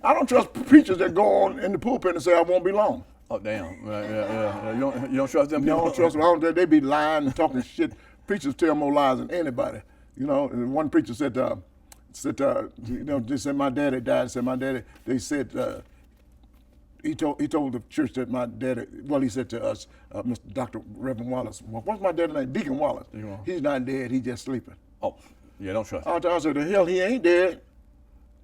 I don't trust preachers that go on in the pulpit and say, I won't be long. Oh, damn. Yeah. You don't trust them people? I don't trust them. They be lying and talking shit. Preachers tell more lies than anybody. You know, and one preacher said, just said my daddy died. Said my daddy, they said, he told the church that my daddy, well, he said to us, Mr. Dr. Reverend Wallace, what's my daddy's name? Deacon Wallace. He's not dead, he's just sleeping. Oh, yeah, don't trust him. I said, the hell, he ain't dead.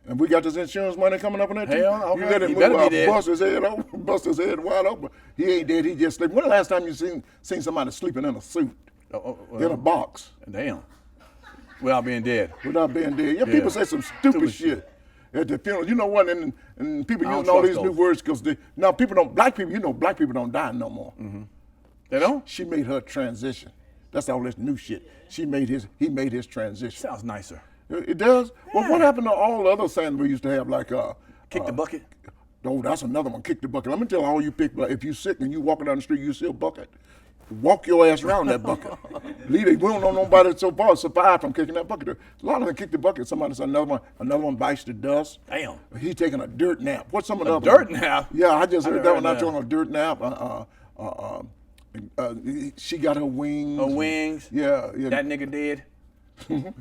And we got this insurance money coming up in that hell, okay. You let him move, bust his head wide open. He ain't dead, he just sleeping. When the last time you seen somebody sleeping in a suit, in a box? Damn. Without being dead. Without being dead. Yeah, people say some stupid shit at the funeral. You know what? And people using all these new words because black people don't die no more. Mm-hmm. They don't? She made her transition. That's all this new shit. He made his transition. Sounds nicer. It does? Yeah. Well, what happened to all the other sayings we used to have, like kick the bucket? Oh, that's another one, kick the bucket. Let me tell all you people, if you're sick and you walking down the street, you see a bucket, walk your ass around that bucket. Leave it. We don't know nobody so far survived from kicking that bucket. A lot of them kick the bucket. Somebody said another one bites the dust. Damn. He's taking a dirt nap. What's some of the dirt nap? Yeah, I just heard that one. Not talking a dirt nap. She got her wings. Her wings? Yeah. That nigga dead? You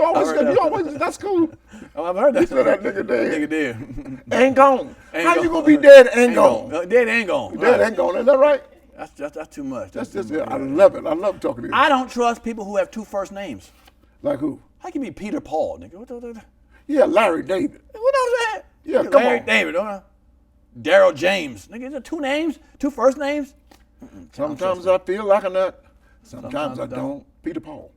always, that's cool. Oh, I've heard that. You said that nigga dead. Nigga dead. Ain't gone. How you gonna be dead and ain't gone? Dead ain't gone. Dead ain't gone. Is that right? That's too much. That's just it. I love it. I love talking to you. I don't trust people who have two first names. Like who? How can you be Peter Paul, nigga? Yeah, Larry David. What was that? Yeah, come Larry on. David, Daryl James. Nigga, is there two names? Two first names? Sometimes I feel like a nut. Sometimes I don't. Peter Paul.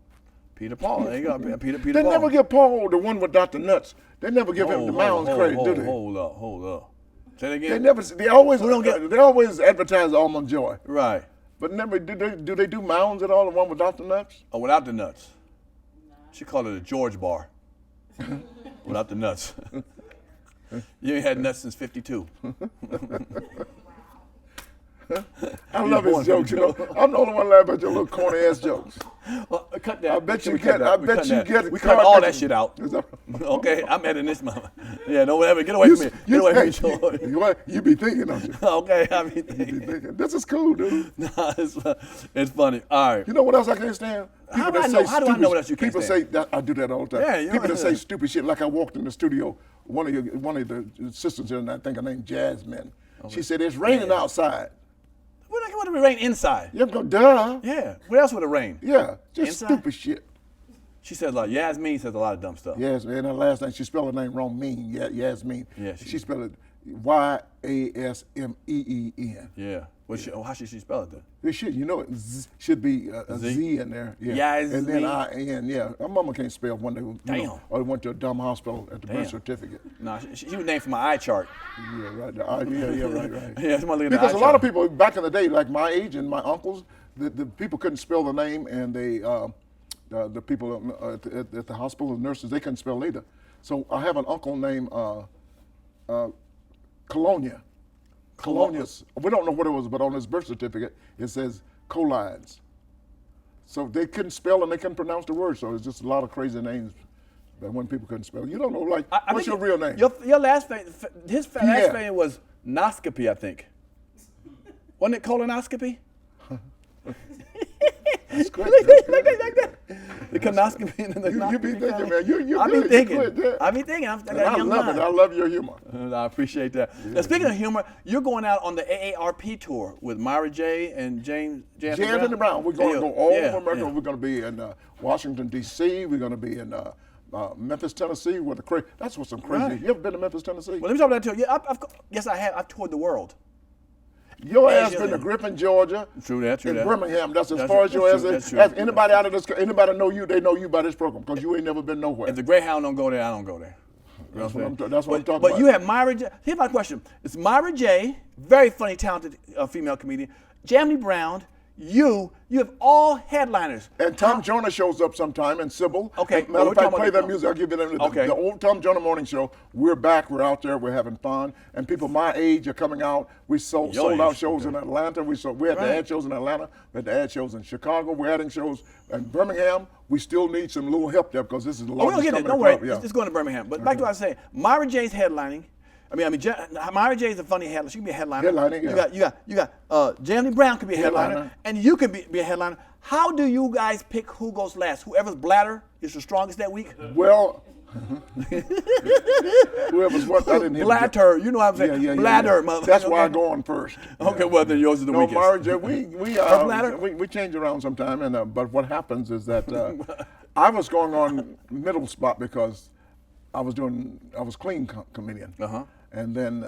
Peter Paul. There you go. Peter They Paul. never give Paul the one without the nuts. They never give him the mounds credit, do they? Hold up. Say that again. They always advertise Almond Joy. Right. But never do they do mounds at all, the one without the nuts? Oh, without the nuts. She called it a George bar. Without the nuts. You ain't had nuts since 52. I love his jokes, you know. I'm the only one laughing at your little corny ass jokes. Well, cut that. I bet you get. We cut all that shit out. Okay, I'm editing this, mama. Yeah, don't ever get away from me. Get away from me. You be thinking, don't you? Okay, I be thinking. This is cool, dude. Nah, it's funny. All right. You know what else I can't stand? How do I know what else you can't stand? People say that I do that all the time. Yeah, people that say stupid shit. Like I walked in the studio, one of the assistants there, and I think her name Jasmine. Okay. She said it's raining outside. What would it rain inside? Yeah, duh. Yeah. What else would it rain? Yeah, just stupid shit. She says Yasmin says a lot of dumb stuff. Yes, and her last name, she spelled her name wrong, Mean. Yeah, Yasmin. Yeah, she spelled it Yasmeen. Yeah. How should she spell it then? It should, should be a Z in there. Yeah. And then I-N, yeah. Her mama can't spell one day. Damn. Or went to a dumb hospital at the birth certificate. No, she was named for my eye chart. Yeah, right. Right. Yeah, somebody looking at because a lot of people back in the day, like my age and my uncles, the people couldn't spell the name, and the people at the hospital, the nurses, they couldn't spell either. So I have an uncle named Colonia. Colonius. We don't know what it was, but on his birth certificate, it says Colines. So they couldn't spell and they couldn't pronounce the word. So it's just a lot of crazy names that when people couldn't spell. You don't know, like, what's your real name? Your last name, his last name was Noscopy, I think. Wasn't it colonoscopy? That's great. The colonoscopy and the You be thinking, man. I be thinking. I love it. I love your humor. I appreciate that. Yeah. Now, speaking of humor, you're going out on the AARP tour with Myra J. and Jansen Brown. We're going to go all over America. Yeah. We're going to be in Washington, D.C. We're going to be in Memphis, Tennessee. That's what's some crazy. Right. You ever been to Memphis, Tennessee? Well, let me talk about that too. Yeah, yes, I have. I've toured the world. Your ass been to Griffin, Georgia. True that. In Birmingham. That's as far as your ass is. Anybody out of this, anybody know you, they know you by this program because you ain't never been nowhere. If the Greyhound don't go there, I don't go there. That's what I'm talking about. But you have Myra J. Here's my question. It's Myra J., very funny, talented female comedian. Jamie Brown, you have all headliners. And Tom Joyner shows up sometime, and Sybil. Okay. Matter of fact, play that music. I'll give you the old Tom Joyner morning show. We're back. We're out there. We're having fun. And people my age are coming out. We sold out shows in Atlanta. We had the ad shows in Atlanta. We had the ad shows in Chicago. We're adding shows in Birmingham. We still need some little help there because this is the largest we'll get it. Don't worry. It's going to Birmingham. But back to what I was saying. Myra J's headlining. Myra J is a funny headliner. She can be a headliner. You got Jamie Brown can be a headliner, and you can be a headliner. How do you guys pick who goes last? Whoever's bladder is the strongest that week? Well, whoever's what? I didn't hear bladder. You know what I'm saying? Bladder. Yeah. That's why I go on first. Okay, well then yours is the weakest. No, Myra J, we change around sometime, and but what happens is that I was going on middle spot because I was clean comedian. And then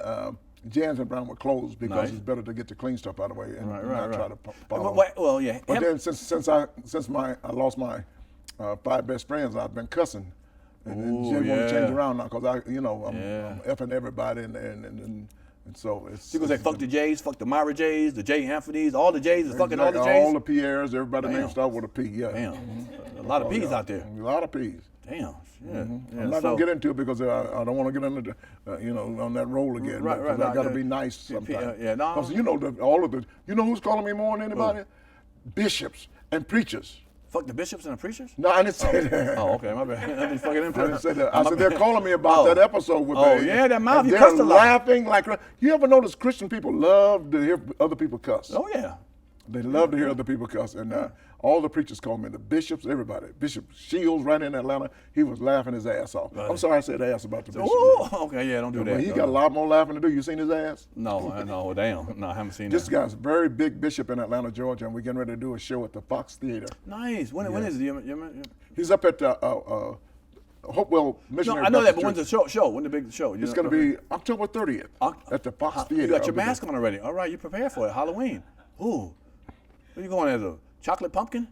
Jans and Brown were closed because it's better to get the clean stuff out of the way and not try to follow. Well, yeah. But then since I lost my 5 best friends, I've been cussing. And Jen want to change around now because I'm effing everybody and so it's. You gonna say fuck the J's, fuck the Myra J's, the J Anthony's, all the J's is fucking all the J's? All the Pierres, everybody named start with a P, yeah. Damn. A lot of P's out there. A lot of P's. Damn. I'm not gonna get into it because I don't want to get into on that role again. Right. I got to be nice sometimes. Because no. you know who's calling me more than anybody? Bishops and preachers. Fuck the bishops and the preachers? No, I didn't say that. Oh, okay, my bad. I didn't say that. I said they're calling me about that episode with me. Yeah, that mouth. You they're cussed a lot. laughing like. You ever notice Christian people love to hear other people cuss? Oh yeah. They love to hear other people cuss, and all the preachers call me, the bishops, everybody. Bishop Shields right in Atlanta, he was laughing his ass off. I'm sorry I said ass about the bishop. Okay, yeah, don't do that. He got a lot more laughing to do. You seen his ass? No, damn. No, I haven't seen this that. This guy's a very big bishop in Atlanta, Georgia, and we're getting ready to do a show at the Fox Theater. Nice. When is it? He's up at the Hopewell Missionary. No, I know that, but when's the show? When's the big show? It's going to be October 30th at the Fox Theater. You got your mask on already. All right, you prepared for it. Halloween. Ooh. Where you going as a chocolate pumpkin?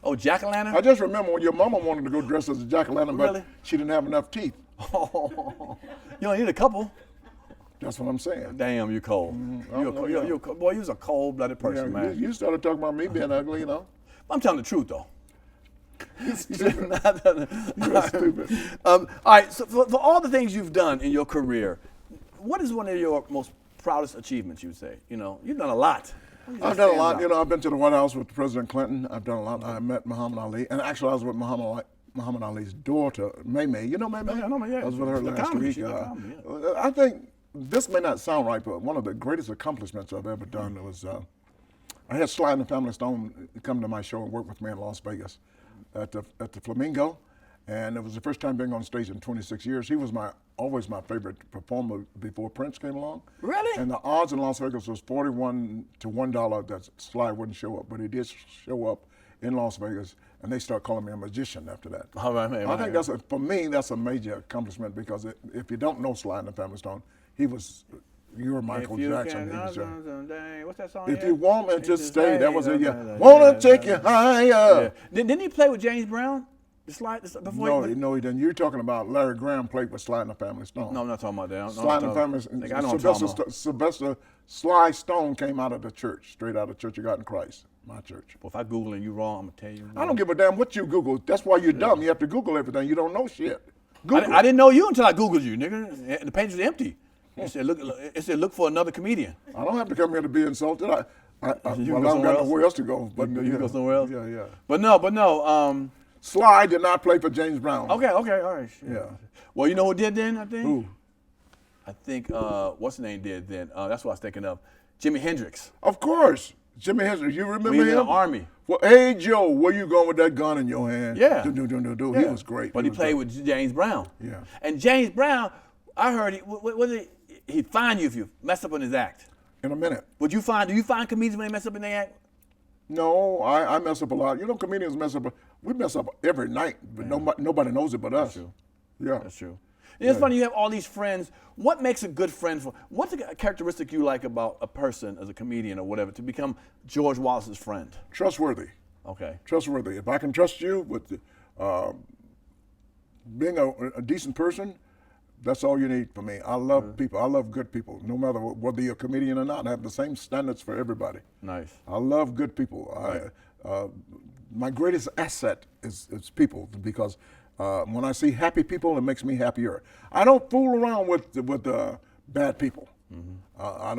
Oh, jack-o'-lantern? I just remember when your mama wanted to go dress as a jack-o'-lantern, but she didn't have enough teeth. Oh, you only need a couple. That's what I'm saying. Damn, you're cold. You're cold. Boy, you're a cold-blooded person, man. You started talking about me being ugly, you know. I'm telling the truth, though. You're stupid. You're stupid. All right, so for all the things you've done in your career, what is one of your most proudest achievements, you would say? You know, you've done a lot. I've done a lot. You know, I've been to the White House with President Clinton. I've done a lot. I met Muhammad Ali, and actually, I was with Muhammad Ali's daughter, May May. You know May May? I know May. Yeah. I was with her last week. I think this may not sound right, but one of the greatest accomplishments I've ever done was I had Sly and the Family Stone come to my show and work with me in Las Vegas at the Flamingo, and it was the first time being on stage in 26 years. He was always my favorite performer before Prince came along. Really? And the odds in Las Vegas was 41 to $1 that Sly wouldn't show up, but he did show up in Las Vegas, and they start calling me a magician after that. I think for me, that's a major accomplishment because if you don't know Sly and the Family Stone, he was your Michael Jackson. What's that song? If you want me to stay, that was it. Yeah. Wanna take you higher. Yeah. Didn't he play with James Brown? No, he didn't. You're talking about Larry Graham played with Sly and the Family Stone. No, I'm not talking about that. Sly and the Family Sylvester Sly Stone came out of the church, straight out of Church of God in Christ, my church. Well, if I Google and you wrong, I'm going to tell you. I don't give a damn what you Google. That's why you're dumb. You have to Google everything. You don't know shit. I didn't know you until I Googled you, nigga. The page was empty. It said, look for another comedian. I don't have to come here to be insulted. I haven't got nowhere else to go. But you go somewhere else? Yeah. But no. Sly did not play for James Brown. Okay, all right. Yeah. Well, you know who did then, I think? Who? I think, what's his name did then? That's what I was thinking of. Jimi Hendrix. Of course. Jimi Hendrix. You remember him? In the Army. Well, hey, Joe, where you going with that gun in your hand? Yeah. He was great. But he played with James Brown. Yeah. And James Brown, I heard he'd fine you if you mess up on his act. In a minute. Do you find comedians when they mess up in their act? No, I mess up a lot. You know, comedians mess up. We mess up every night, but nobody knows it but us. That's true. Yeah. That's true. It's funny, you have all these friends. What makes a good friend? What's a characteristic you like about a person as a comedian or whatever to become George Wallace's friend? Trustworthy. Okay. Trustworthy. If I can trust you with being a decent person, that's all you need for me. I love people. I love good people. No matter whether you're a comedian or not, I have the same standards for everybody. Nice. I love good people. Right. My greatest asset is people, because when I see happy people, it makes me happier. I don't fool around with bad people. Mm-hmm. I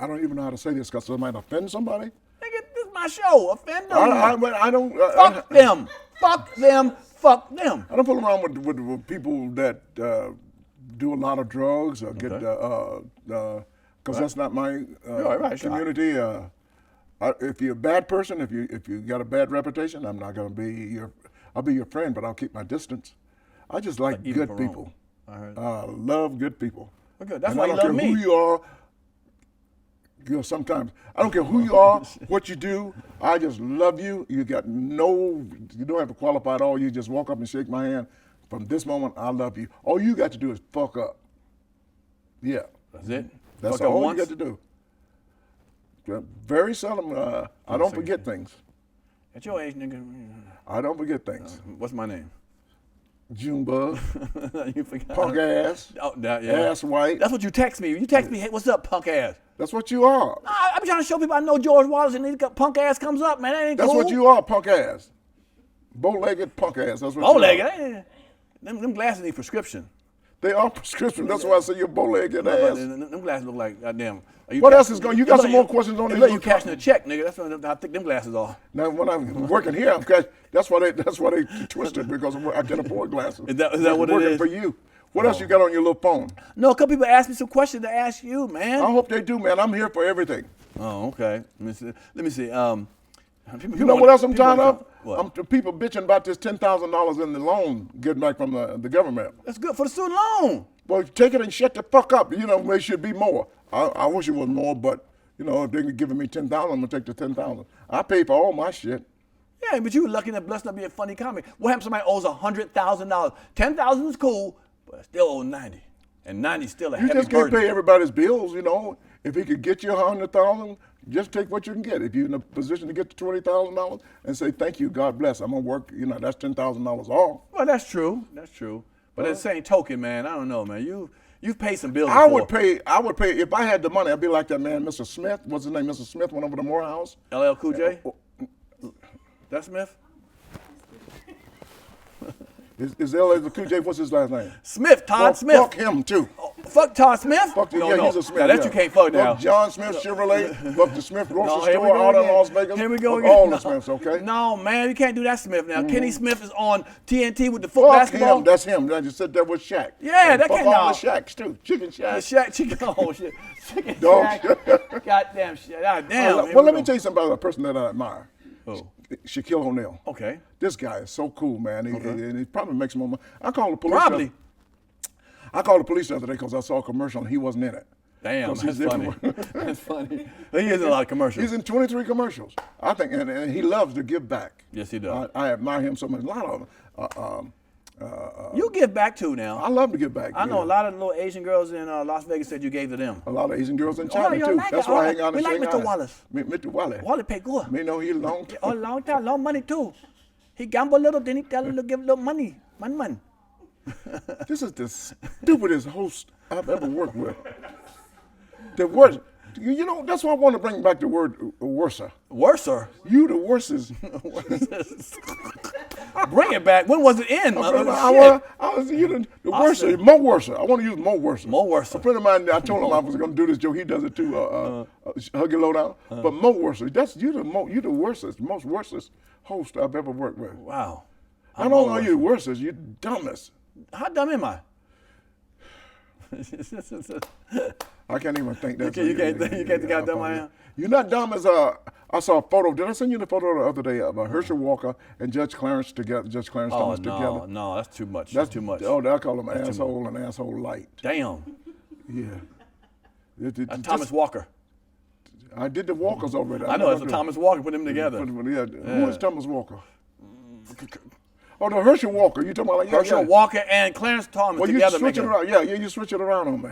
don't even know how to say this because I might offend somebody. Nigga, this is my show. Offend them. I don't. Fuck them. Fuck them. Fuck them. I don't fool around with people that do a lot of drugs or get because that's not my community. If you're a bad person, if you got a bad reputation, I'm not going to be I'll be your friend, but I'll keep my distance. I just like good people. I love good people. Okay, that's why you love me. I don't care who you are. You know, sometimes I don't care who you are, what you do. I just love you. You don't have to qualify at all. You just walk up and shake my hand. From this moment, I love you. All you got to do is fuck up. Yeah. That's it? That's all you got to do. Very seldom. I don't forget things. At your age, nigga. I don't forget things. What's my name? Junebug. You forgot. Punk ass. Oh, yeah. Ass white. That's what you text me. You text me, hey, what's up, punk ass? That's what you are. I'm trying to show people I know George Wallace, and punk ass comes up, man. That ain't That's cool. what you are, punk ass. Bow-legged punk ass. That's what bow-legged? You are. Them glasses need prescription. They are prescription. That's why I say you're bow-legged ass. Them glasses look like, goddamn. What else is going? You got some more questions on this? You cashing a check, nigga. That's how thick them glasses are. Now, when I'm working here, I'm cash. That's why they twisted, because I can afford glasses. Is that what it is? Working for you. What else you got on your little phone? No, a couple people asked me some questions to ask you, man. I hope they do, man. I'm here for everything. Oh, okay. Let me see. You know what else I'm tired of? What? People bitching about this $10,000 in the loan getting back from the government. That's good for the student loan. Well, take it and shut the fuck up. You know, there should be more. I wish it was more, but you know, if they're giving me $10,000, I'm gonna take the $10,000. I pay for all my shit. Yeah, but you were lucky enough, blessed enough to be a funny comic. What happens if somebody owes $100,000? $10,000 is cool, but I still owe 90, and 90 is still a heavy burden. You just can't pay everybody's bills, you know. If he could get you $100,000, just take what you can get. If you're in a position to get to $20,000 and say thank you, God bless, I'm gonna work. You know, that's $10,000 off. Well, that's true. That's true. But at the same token, man, I don't know, man. You've paid some bills. I would pay if I had the money. I'd be like that man, Mr. Smith. What's his name? Mr. Smith went over to Morehouse. LL Cool J. That's Smith. Is LL Cool J? What's his last name? Smith. Todd Smith. Fuck him too. Fuck Todd Smith? Fuck yeah, he's a Smith. Now that you can't fuck now. Fuck John Smith Chevrolet. Fuck the Smith grocery store out in Las Vegas. Here we go fuck again. all the Smiths, okay? No, man, you can't do that Smith now. Kenny Smith is on TNT with the foot basketball. Him. That's him. I just sit there with Shaq. Yeah, that can't. Fuck all the Shaqs too. Chicken Shack. The Shaq, chicken. Oh shit. Chicken Dog. Shack. Goddamn shit. Goddamn. Well, let me tell you something about a person that I admire. Who? Shaquille O'Neal. Okay. This guy is so cool, man. And he probably makes more money. I called the police. Probably. I called the police the other day because I saw a commercial and he wasn't in it. Damn, that's funny. That's funny. He is in a lot of commercials. He's in 23 commercials. I think, and he loves to give back. Yes, he does. I admire him so much. A lot of them. You give back too now. I love to give back. I know a lot of little Asian girls in Las Vegas said you gave to them. A lot of Asian girls in China too. Like that's why I hang out in Shanghai. We like Mr. Wallace. Mr. Wallace. Wallace pay good. Me know he a long time. Oh, long time, long money too. He gamble a little, then he tell him to give a little money. Man. This is the stupidest host I've ever worked with. The worst. You know, that's why I want to bring back the word worser. Worser? You the worstest. Bring it back. When was it in? I was the worser. More worser. I want to use more worser. More worser. A friend of mine, I told him I was going to do this joke. He does it too. Hug your low down. But more worser. You the worstest, most worstest host I've ever worked with. Wow. Not only are you the worstest, you're the dumbest. How dumb am I? I can't even think that. You can't think how dumb I am? You're not dumb as I saw a photo. Did I send you the photo the other day of Herschel Walker and Judge Clarence together? Judge Clarence Thomas together. No, that's too much. That's too much. Oh, I call him asshole and asshole light. Damn. Yeah. Thomas Walker. I did the Walkers already. I know it's a Thomas Walker. Put them together. Who is Thomas Walker? Oh, no, Herschel Walker. You talking about Herschel Walker and Clarence Thomas together? You switch it around. Yeah, you switch it around on me.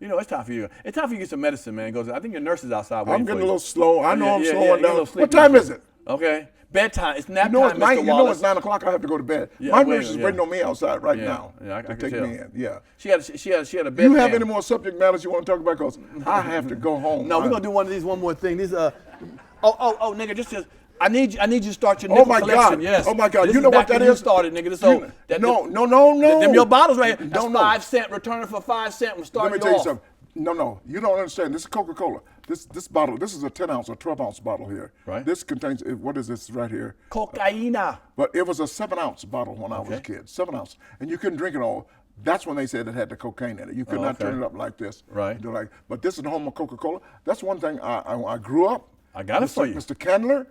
You know, it's time for you. It's time for you to get some medicine, man. I think your nurse is outside waiting I'm getting for you. a little slow. I know I'm slowing down. What time is it? Okay. Bedtime. It's nap time, Mr. Wallace. You know it's 9 o'clock. I have to go to bed. My nurse is waiting on me outside right now to take me in. Yeah. She had a bed. You have any more subject matters you want to talk about? Because I have to go home. No, we're gonna do one more thing. These nigga, just I need you to start your nickel collection. God. Yes. Oh my God. This you know what that is? You started, nigga. No. Them your bottles right here. That's 5 cents. Returning for 5 cents. We'll start. Let me tell you something. No, you don't understand. This is Coca-Cola. This bottle, this is a 10-ounce or 12-ounce bottle here. Right. This contains, what is this right here? Cocaina. But it was a 7-ounce bottle when I was a kid. 7 ounce. And you couldn't drink it all. That's when they said it had the cocaine in it. You could not turn it up like this. Right. But this is the home of Coca-Cola. That's one thing I grew up. I got it for you. Mr. Candler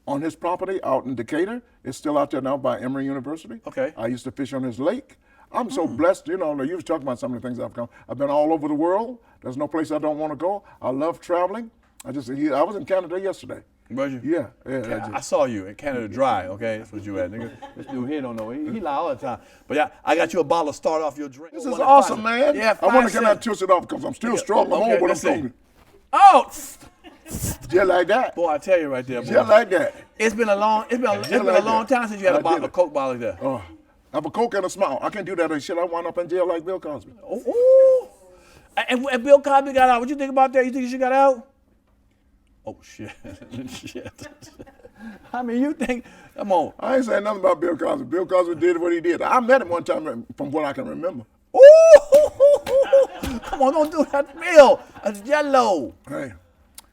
on his property out in Decatur. It's still out there now by Emory University. Okay. I used to fish on his lake. I'm so blessed, you know, you was talking about some of the things I've come. I've been all over the world. There's no place I don't want to go. I love traveling. I was in Canada yesterday. Was you? Yeah. I saw you in Canada Dry, okay? That's what you at, nigga. This dude here don't know. He lie all the time. But yeah, I got you a bottle to start off your drink. This is awesome, man. Yeah, I want to get that twisted off because I'm still strong. I'm on what I'm talking. Oh! Just like that. Boy, I tell you right there, boy. Just like that. It's been a long time since you had a bottle of Coke bottle there. Oh. I have a Coke and a smile. I can't do that. Shit, I wind up in jail like Bill Cosby. Oh. And Bill Cosby got out. What you think about that? You think he should got out? Oh, shit. Shit. I mean, you think, come on. I ain't saying nothing about Bill Cosby. Bill Cosby did what he did. I met him one time from what I can remember. Ooh. Come on, don't do that, Bill. That's yellow. Hey.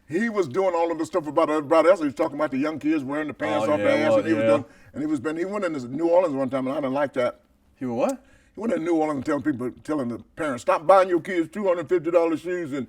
He was doing all of the stuff about everybody else. He was talking about the young kids wearing the pants off their ass, and he was doing. And he went into New Orleans one time, and I didn't like that. He went what? He went to New Orleans and telling the parents, stop buying your kids $250 shoes and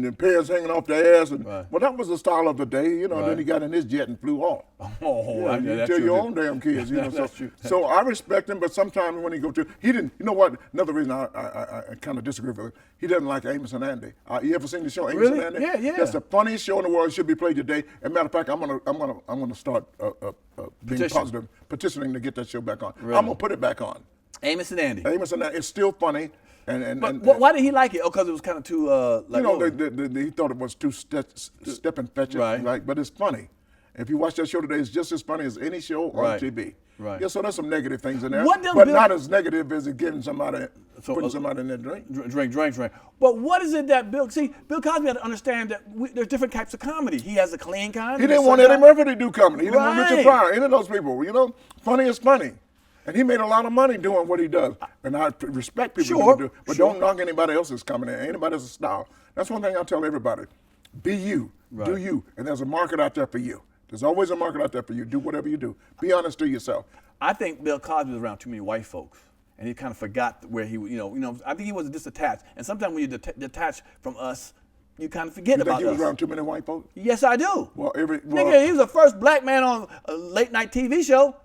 the pairs hanging off their ass. Well, that was the style of the day, you know. Then he got in his jet and flew off. You tell your own damn kids, you know. So I respect him, but sometimes when he go to, he didn't. You know what? Another reason I kind of disagree with him. He doesn't like Amos and Andy. You ever seen the show Amos and Andy? Yeah. That's the funniest show in the world. It should be played today. As a matter of fact, I'm gonna start being positive, petitioning to get that show back on. Really? I'm gonna put it back on. Amos and Andy. Amos and Andy. It's still funny. But why did he like it? Oh, because it was kind of too like. He thought it was too step and fetch it. Right. But it's funny. If you watch that show today, it's just as funny as any show on TV. Right. Yeah, so there's some negative things in there, but not as negative as it getting somebody, putting somebody in their drink. Drink. But what is it that Bill Cosby had to understand that there's different types of comedy. He has a clean kind. He didn't want Eddie Murphy to do comedy. He didn't want Richard Pryor, any of those people. You know, funny is funny. And he made a lot of money doing what he does. And I respect people who do, but don't knock anybody else's comedy. Anybody else's style. That's one thing I tell everybody. Be you. Do you. And there's a market out there for you. There's always a market out there for you. Do whatever you do. Be honest to yourself. I think Bill Cosby was around too many white folks, and he kind of forgot where he, I think he was disattached. And sometimes when you detach from us, you kind of forget about us. You think he was around too many white folks? Yes, I do. Nigga, he was the first black man on a late night TV show.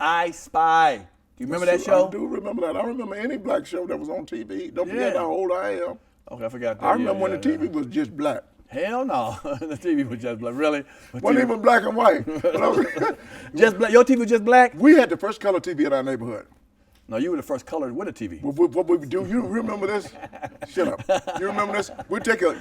I Spy. Do you remember that show? I do remember that. I remember any black show that was on TV. Don't forget how old I am. Okay, I forgot that. I remember when the TV was just black. Hell no. The TV was just black. Really? Wasn't even black and white. Just black. Your TV was just black? We had the first color TV in our neighborhood. No, you were the first colored with a TV. What we do, you remember this? Shut up. You remember this?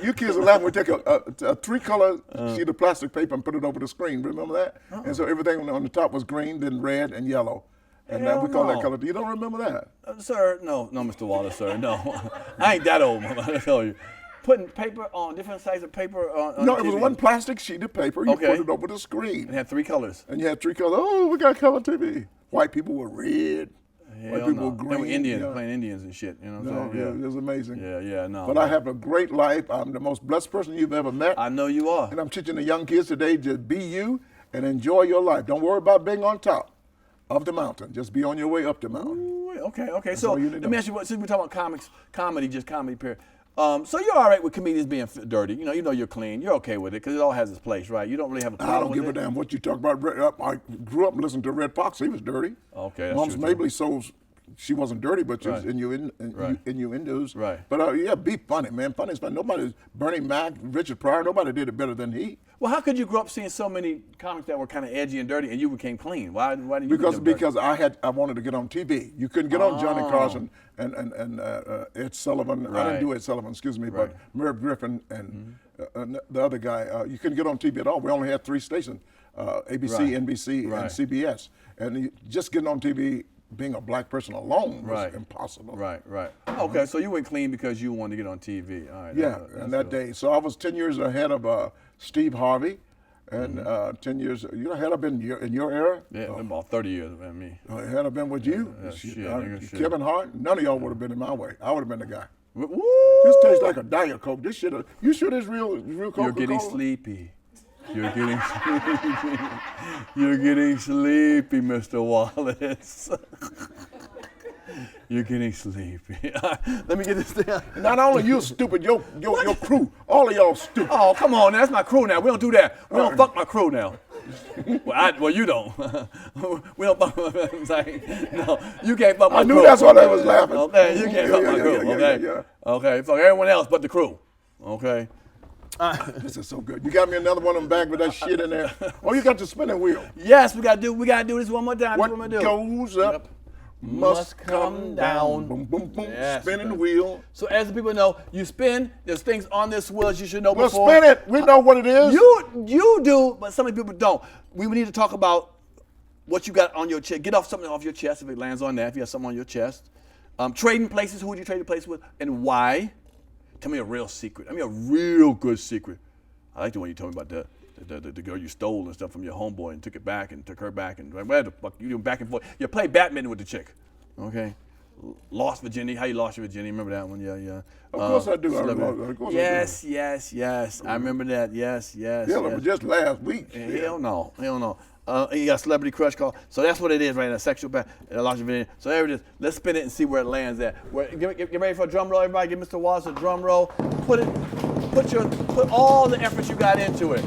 You kids are laughing, we take a 3-color sheet of plastic paper and put it over the screen. Remember that? And so everything on the top was green, then red and yellow. And we call that color. You don't remember that? Sir, no, Mr. Wallace, sir, no. I ain't that old, I tell you. Putting paper on different sizes of paper on No, TV. it was one plastic sheet of paper. You put it over the screen. It had 3 colors. And you had 3 colors. Oh, we got color TV. White people were red. White people were green. They were Indians, playing Indians and shit. You know what I'm saying? It was amazing. No. But I have a great life. I'm the most blessed person you've ever met. I know you are. And I'm teaching the young kids today, just be you and enjoy your life. Don't worry about being on top of the mountain. Just be on your way up the mountain. Ooh, okay. So let me ask you, since we're talking about comedy, just comedy, period. So you're all right with comedians being dirty. You know you're clean. You're okay with it because it all has its place, right? You don't really have a problem with it. I don't give a damn what you talk about. I grew up listening to Red Fox. He was dirty. Okay, that's Mums true. Mabley sold she wasn't dirty, but she was innuendos. Right. But yeah, be funny, man. Funny is fun. Nobody, Bernie Mac, Richard Pryor, nobody did it better than he. Well, how could you grow up seeing so many comics that were kind of edgy and dirty, and you became clean? Why didn't you? Because I wanted to get on TV. You couldn't get on Johnny Carson and Ed Sullivan. Right. I didn't do Ed Sullivan, excuse me, but Merv Griffin and the other guy. You couldn't get on TV at all. We only had 3 stations: ABC, NBC, and CBS. And just getting on TV, being a black person alone was impossible. Right. Okay, so you went clean because you wanted to get on TV. All right. Yeah, and that day. So I was 10 years ahead of Steve Harvey, and 10 years. You know, had I been in your era? Yeah, been about 30 years than me. Had I been with you, Kevin Hart, none of y'all would have been in my way. I would have been the guy. Woo! This tastes like a Diet Coke. This shit. You sure this real Coca-Cola? You're getting sleepy. You're getting sleepy. You're getting sleepy, Mr. Wallace. You're getting sleepy. Let me get this down. Not only you stupid, your crew, all of y'all stupid. Oh, come on, that's my crew now. We don't do that. We don't fuck my crew now. Well, you don't. We don't fuck my saying. No, you can't fuck my crew. I knew that's why they was laughing. Okay, you can't fuck my crew. Okay, okay, fuck everyone else but the crew. Okay. This is so good. You got me another one of them bags with that shit in there. Oh, you got the spinning wheel. Yes, we gotta do this one more time. What goes up must come down. Boom, boom, boom. Yes, spinning wheel. So as the people know, you spin. There's things on this wheel you should know well, before. Well, spin it. We know what it is. You do, but some people don't. We need to talk about what you got on your chest. Get off something off your chest if it lands on that. If you have something on your chest. Trading places. Who would you trade a place with, and why? Tell me a real secret. I mean, a real good secret. I like the one you told me about the girl you stole and stuff from your homeboy and took it back and took her back and where the fuck you doing back and forth. You play badminton with the chick, okay? Lost virginity. How you lost your virginity? Remember that one? Yeah. Of course I do. Yes. I remember that. Yes. Yeah, but just last week. Hell no. You got a celebrity crush call. So that's what it is right now, sexual back. Lost your virginity. So there it is. Let's spin it and see where it lands at. Get ready for a drum roll, everybody. Give Mr. Wallace a drum roll. Put all the effort you got into it.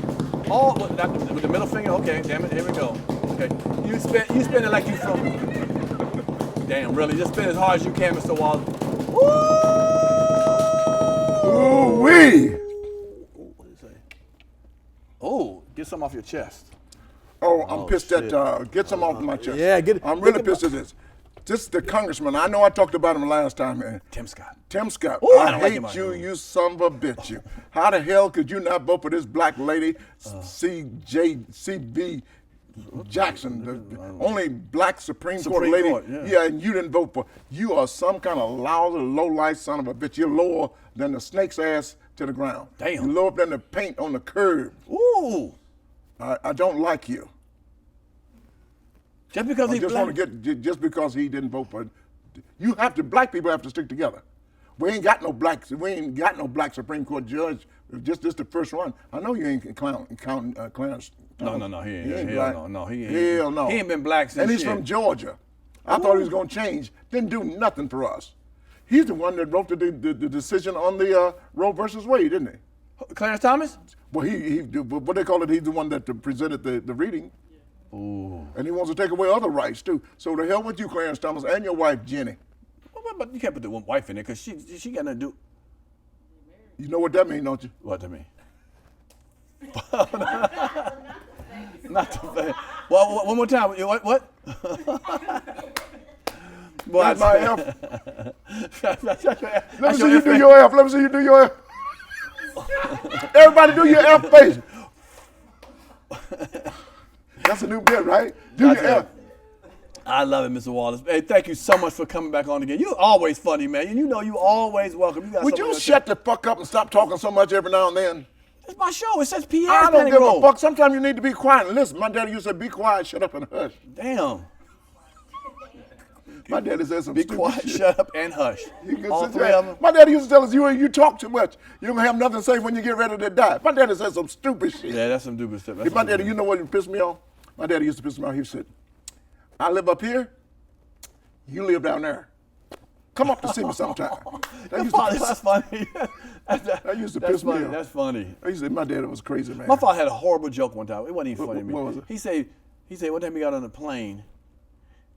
All with the middle finger. Okay, damn it. Here we go. Okay, you spin it like you from. Damn, really? Just spin as hard as you can, Mr. Wallace. Ooh wee! What did it say? Oh, get some off your chest. Oh, I'm pissed at. Get some off my chest. Yeah, I'm really pissed at this. This is the congressman. I know I talked about him last time, man. Tim Scott. Ooh, I hate you, you son of a bitch. You. How the hell could you not vote for this black lady, C.B. Jackson, the only black Supreme Court lady? Yeah, and you didn't vote for. You are some kind of lousy, low-life son of a bitch. You're lower than the snake's ass to the ground. Damn. You're lower than the paint on the curb. Ooh. I don't like you. Just because he's black? Just because he didn't vote for it. You have to, black people have to stick together. We ain't got no black Supreme Court judge. Just this the first one. I know you ain't counting Clarence. No, he ain't. Hell no. He ain't been black since. And he's from Georgia. I thought he was gonna change. Didn't do nothing for us. He's the one that wrote the decision on the Roe versus Wade, didn't he? Clarence Thomas? Well, he what they call it. He's the one that presented the reading. Ooh. And he wants to take away other rights too. So the hell with you, Clarence Thomas, and your wife Jenny. But you can't put the one wife in there because she got nothing to do. You know what that means, don't you? What that mean? Not the well, one more time. What? That's my F. Let me see you do your F. Let me see you do your F. Everybody do your F face. That's a new bit, right? Do your F. I love it, Mr. Wallace. Hey, thank you so much for coming back on again. You're always funny, man. And you know you always welcome. Would you shut the fuck up and stop talking so much every now and then? It's my show. It says Pierre. I don't give a fuck. Sometimes you need to be quiet and listen. My daddy used to say, be quiet, shut up, and hush. Damn. My daddy said some be stupid quiet, shit. Shut up, and hush. All three of them. My daddy used to tell us, you talk too much. You don't have nothing to say when you get ready to die. My daddy said some stupid shit. Yeah, that's some stupid stuff. My daddy, you know what pissed me off? My daddy used to piss me off. He said, I live up here, you live down there. Come up to see me sometime. That's funny. That used to piss me off. That's funny. He said, my daddy was crazy, man. My father had a horrible joke one time. It wasn't even funny to me. What was it? He said one time he got on a plane,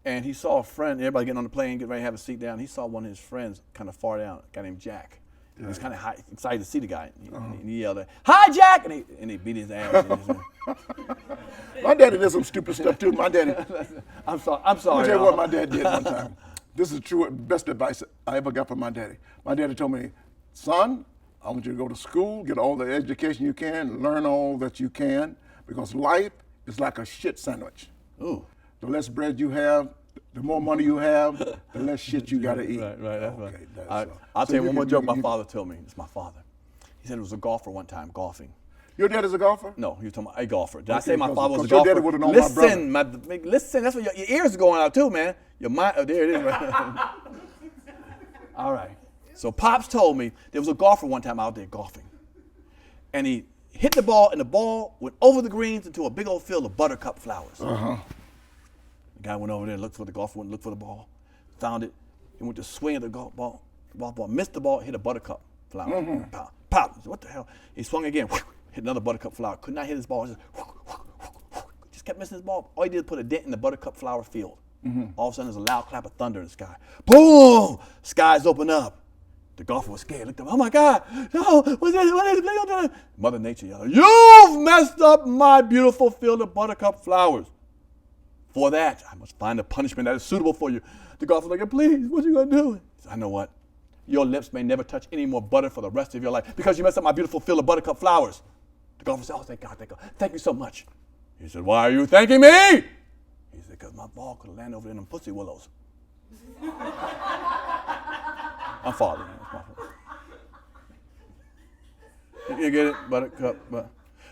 And he saw a friend, everybody getting on the plane, getting ready to have a seat down. He saw one of his friends kind of far down, a guy named Jack. He was kind of excited to see the guy. And he yelled, "Hi, Jack!" And he beat his ass. My daddy did some stupid stuff too. My daddy. I'm sorry. Let me tell you what my dad did one time. This is true, best advice I ever got from my daddy. My daddy told me, "Son, I want you to go to school, get all the education you can, learn all that you can, because life is like a shit sandwich. Ooh. The less bread you have, the more money you have, the less shit you got to eat." Right, that's okay, right. I'll tell you one more joke my father told me. It's my father. He said it was a golfer one time, golfing. Your dad is a golfer? No, he was talking about a golfer. Did I say my father was a your golfer? daddy would have known listen, my brother. Listen, that's what your ears are going out too, man. Your mind, oh, there it is. Right. All right. So Pops told me there was a golfer one time out there golfing. And he hit the ball, and the ball went over the greens into a big old field of buttercup flowers. Uh-huh. The guy went over there, looked for the golfer, went and looked for the ball, found it. He went to swing at the golf ball, missed the ball, hit a buttercup flower. Mm-hmm. Pop, pop. He said, "What the hell?" He swung again, hit another buttercup flower. Could not hit his ball. Just kept missing his ball. All he did was put a dent in the buttercup flower field. Mm-hmm. All of a sudden, there's a loud clap of thunder in the sky. Boom! Skies open up. The golfer was scared. Looked up. "Oh my God! No! What's this? What is it?" Mother Nature yelled, "You've messed up my beautiful field of buttercup flowers. For that, I must find a punishment that is suitable for you." The golfer was like, "Please, what are you gonna do?" He said, "I know what. Your lips may never touch any more butter for the rest of your life because you messed up my beautiful field of buttercup flowers." The golfer said, "Oh, thank God, thank God. Thank you so much." He said, "Why are you thanking me?" He said, "Because my ball could have landed over in them pussy willows." My father. You get it? Buttercup.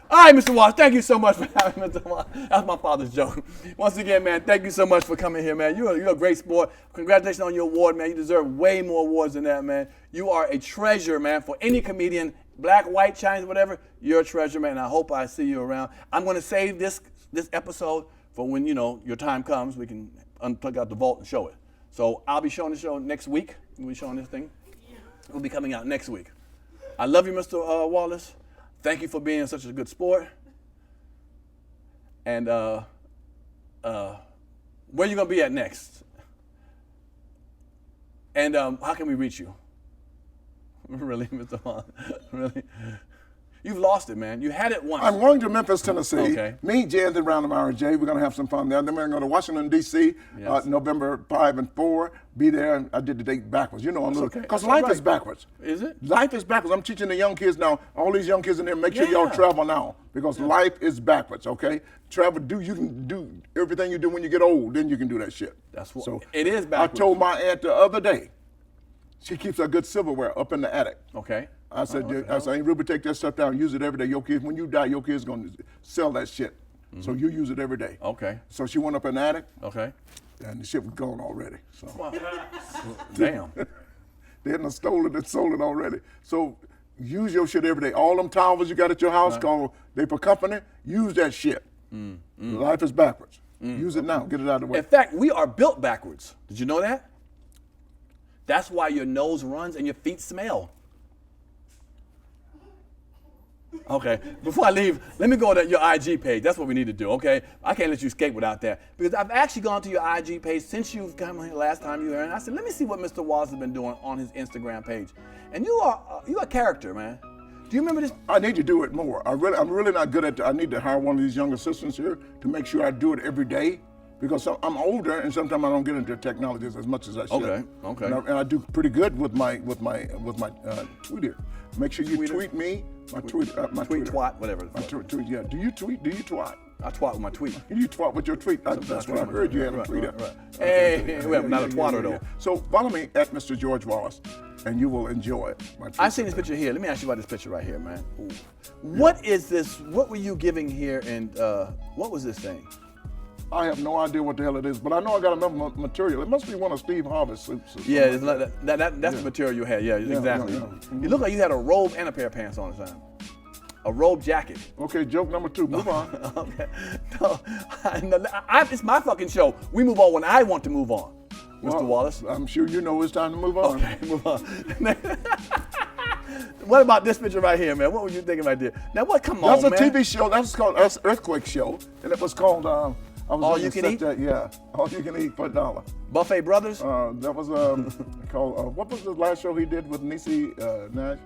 All right, Mr. Wallace, thank you so much for having me. That's my father's joke. Once again, man, thank you so much for coming here, man. You're a great sport. Congratulations on your award, man. You deserve way more awards than that, man. You are a treasure, man, for any comedian, black, white, Chinese, whatever. You're a treasure, man, and I hope I see you around. I'm going to save this episode for when, your time comes. We can unplug out the vault and show it. So I'll be showing the show next week. We'll be showing this thing. It'll be coming out next week. I love you, Mr. Wallace. Thank you for being such a good sport. And where are you going to be at next? And how can we reach you? Really, Mr. Wallace? Really? You've lost it, man. You had it once. I'm going to Memphis, Tennessee. Okay. Me, Jay, and Round of RJ. We're going to have some fun there. Then we're going to go to Washington, D.C., Yes. November 5 and 4. Be there. I did the date backwards. I'm okay. because That's life right. is backwards. Is it? Life is backwards. I'm teaching the young kids now, all these young kids in there, make sure y'all travel now because life is backwards, okay? Travel, you can do everything you do when you get old, then you can do that shit. That's what, so it is backwards. I told my aunt the other day, she keeps her good silverware up in the attic. Okay. I said, "Hey, Ruby, take that stuff down. Use it every day. Your kids, when you die, your kids gonna sell that shit. Mm-hmm. So you use it every day." Okay. So she went up in the attic. Okay. And the shit was gone already. So. Wow. Damn. They hadn't stolen it and sold it already. So use your shit every day. All them towels you got at your house called they for company. Use that shit. Life is backwards. Use it now. Get it out of the way. In fact, we are built backwards. Did you know that? That's why your nose runs and your feet smell. Okay, before I leave, let me go to your IG page. That's what we need to do, okay? I can't let you escape without that. Because I've actually gone to your IG page since you've come here last time you were here, and I said, let me see what Mr. Wallace has been doing on his Instagram page. And you're a character, man. Do you remember this? I need to do it more. I'm really not good at it. I need to hire one of these young assistants here to make sure I do it every day. Because I'm older and sometimes I don't get into technologies as much as I should. Okay. And I do pretty good with my tweet here. Make sure you tweet me. My tweet twat, whatever. Tweet, yeah. Do you tweet? Do you twat? I twat with my tweet. You twat with your tweet. That's what I heard you had a tweet. Right. Hey, I'm not a twatter though. So follow me at Mr. George Wallace, and you will enjoy it. I've seen this picture here. Let me ask you about this picture right here, man. Ooh. What is this? What were you giving here? And what was this thing? I have no idea what the hell it is, but I know I got enough material. It must be one of Steve Harvey's suits. Yeah, it's like that's the material you had. Yeah, exactly. Yeah. You look like you had a robe and a pair of pants on the time. A robe jacket. Okay, joke number 2. Move on. Okay. No, it's my fucking show. We move on when I want to move on, Mr. Wallace. I'm sure you know it's time to move on. Okay, move on. What about this picture right here, man? What were you thinking right there? Now, what? Come on, man. That's a TV show. That's Earthquake Show, and it was called All you can eat? Yeah, all you can eat for $1. Buffet Brothers? That was called, what was the last show he did with Niecy Nash?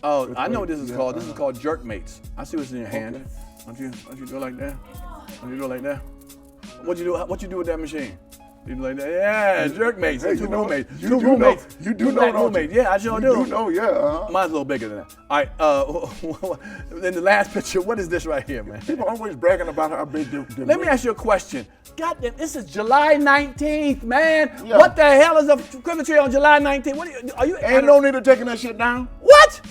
Oh, I know what this is called. This is called Jerk Mates. I see what's in your hand. Okay. Don't you do it like that? Don't you do it like that? What you do with that machine? You do like that? Yeah, Jerk Mates. Hey, two roommates. You Two do roommates. know. You do know, don't roommates. you? Yeah, I sure do. You do know, yeah. Mine's a little bigger than that. All right. In the last picture, what is this right here, man? People always bragging about how big they Let me ask you a question. God damn, this is July 19th, man. Yeah. What the hell is a Christmas tree on July 19th? What are you? Ain't no need to taking that shit down. What?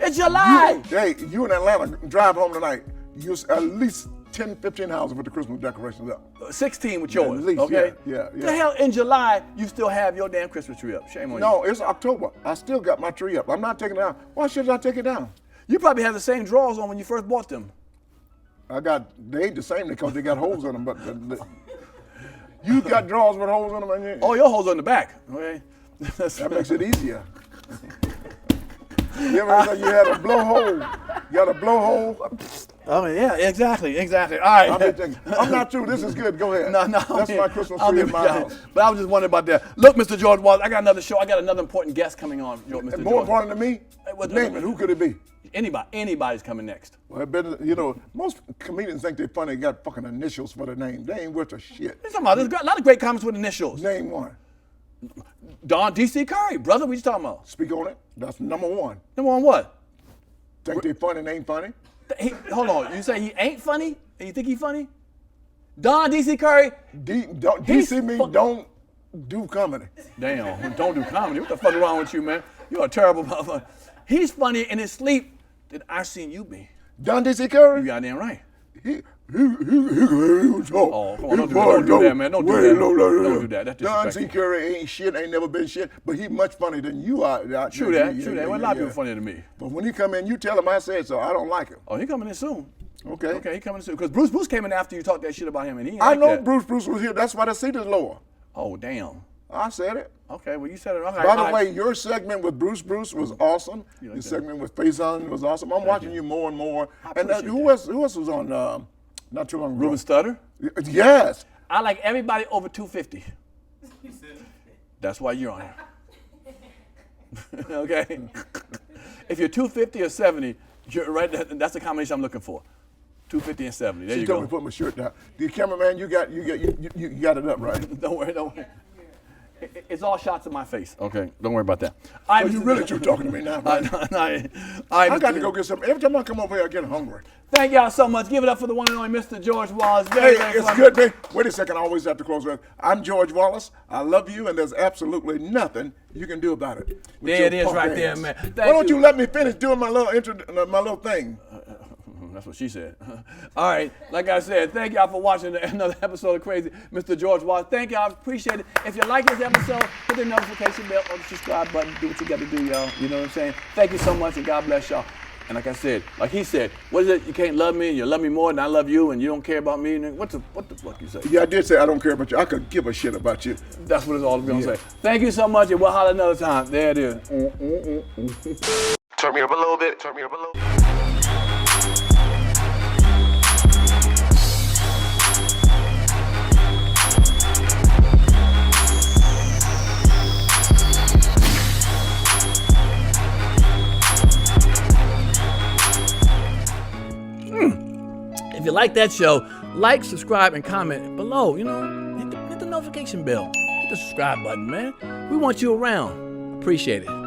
It's July. You in Atlanta, drive home tonight. Use at least 10, 15 houses with the Christmas decorations up. 16 with yours, at least, okay? Yeah. The hell, in July, you still have your damn Christmas tree up. Shame on you. No, it's October. I still got my tree up. I'm not taking it down. Why should I take it down? You probably have the same drawers on when you first bought them. They ain't the same because they got holes in them, but you got drawers with holes in them. And Oh, your holes are in the back, okay? that makes it easier. You ever say you had a blowhole? You got a blowhole? Oh, yeah, exactly. All right. I'm not through. This is good. Go ahead. No. That's my Christmas tree in my house. But I was just wondering about that. Look, Mr. George Wallace, I got another show. I got another important guest coming on, Mr. George. More important than me? Name it. Who could it be? Anybody's coming next. Well, most comedians think they're funny. They got fucking initials for their name. They ain't worth a shit. There's a lot of great comics with initials. Name one. Don D.C. Curry, brother. What you talking about? Speak on it. That's number one. Number one what? Think they funny and ain't funny? Hold on. You say he ain't funny? And you think he funny? Don D.C. Curry? D.C. means don't do comedy. Damn, don't do comedy. What the fuck is wrong with you, man? You're a terrible motherfucker. He's funny in his sleep that I've seen you be. Don D.C. Curry? You goddamn right. He Oh, come on, don't do that, man. Don't do that. That's Don disrespectful. C. Curry ain't shit, ain't never been shit, but he much funnier than you are. True that. Well, a lot of people funnier than me. But when he come in, you tell him I said so. I don't like him. Oh, he coming in soon. Okay, he coming in soon. Because Bruce came in after you talked that shit about him, and he ain't I like know that. Bruce was here. That's why the seat is lower. Oh, damn. I said it. Okay, well, you said it. Okay, By the way, your segment with Bruce was awesome. Your that? segment with Faison was awesome. I'm watching you more and more. And appreciate who else was on not too long ago? Ruben Studdard? Yes. I like everybody over 250. That's why you're on here. Okay? If you're 250 or 70, you're right. That's the combination I'm looking for. 250 and 70. There you go. She told me to put my shirt down. The cameraman, you got it up, right? Don't worry. It's all shots of my face. Okay, don't worry about that. So you really true talking to me now, right? I got to go get something. Every time I come over here, I get hungry. Thank y'all so much. Give it up for the one and only Mr. George Wallace. It's good, man. Wait a second. I always have to close with, I'm George Wallace. I love you, and there's absolutely nothing you can do about it. There it is right there, man. Why don't you let me finish doing my little thing? That's what she said. All right, like I said, thank y'all for watching another episode of Crazy Mr. George Wallace. Thank y'all, appreciate it. If you like this episode, hit the notification bell or the subscribe button. Do what you got to do, y'all. You know what I'm saying? Thank you so much, and God bless y'all. And like I said, like he said, what is it? You can't love me, and you love me more than I love you, and you don't care about me. And what the fuck you say? Yeah, I did say I don't care about you. I could give a shit about you. That's what it's all going to say. Thank you so much, and we'll holler another time. There it is. Turn me up a little bit. If you like that show, like, subscribe, and comment below. You know, hit the notification bell. Hit the subscribe button, man. We want you around. Appreciate it.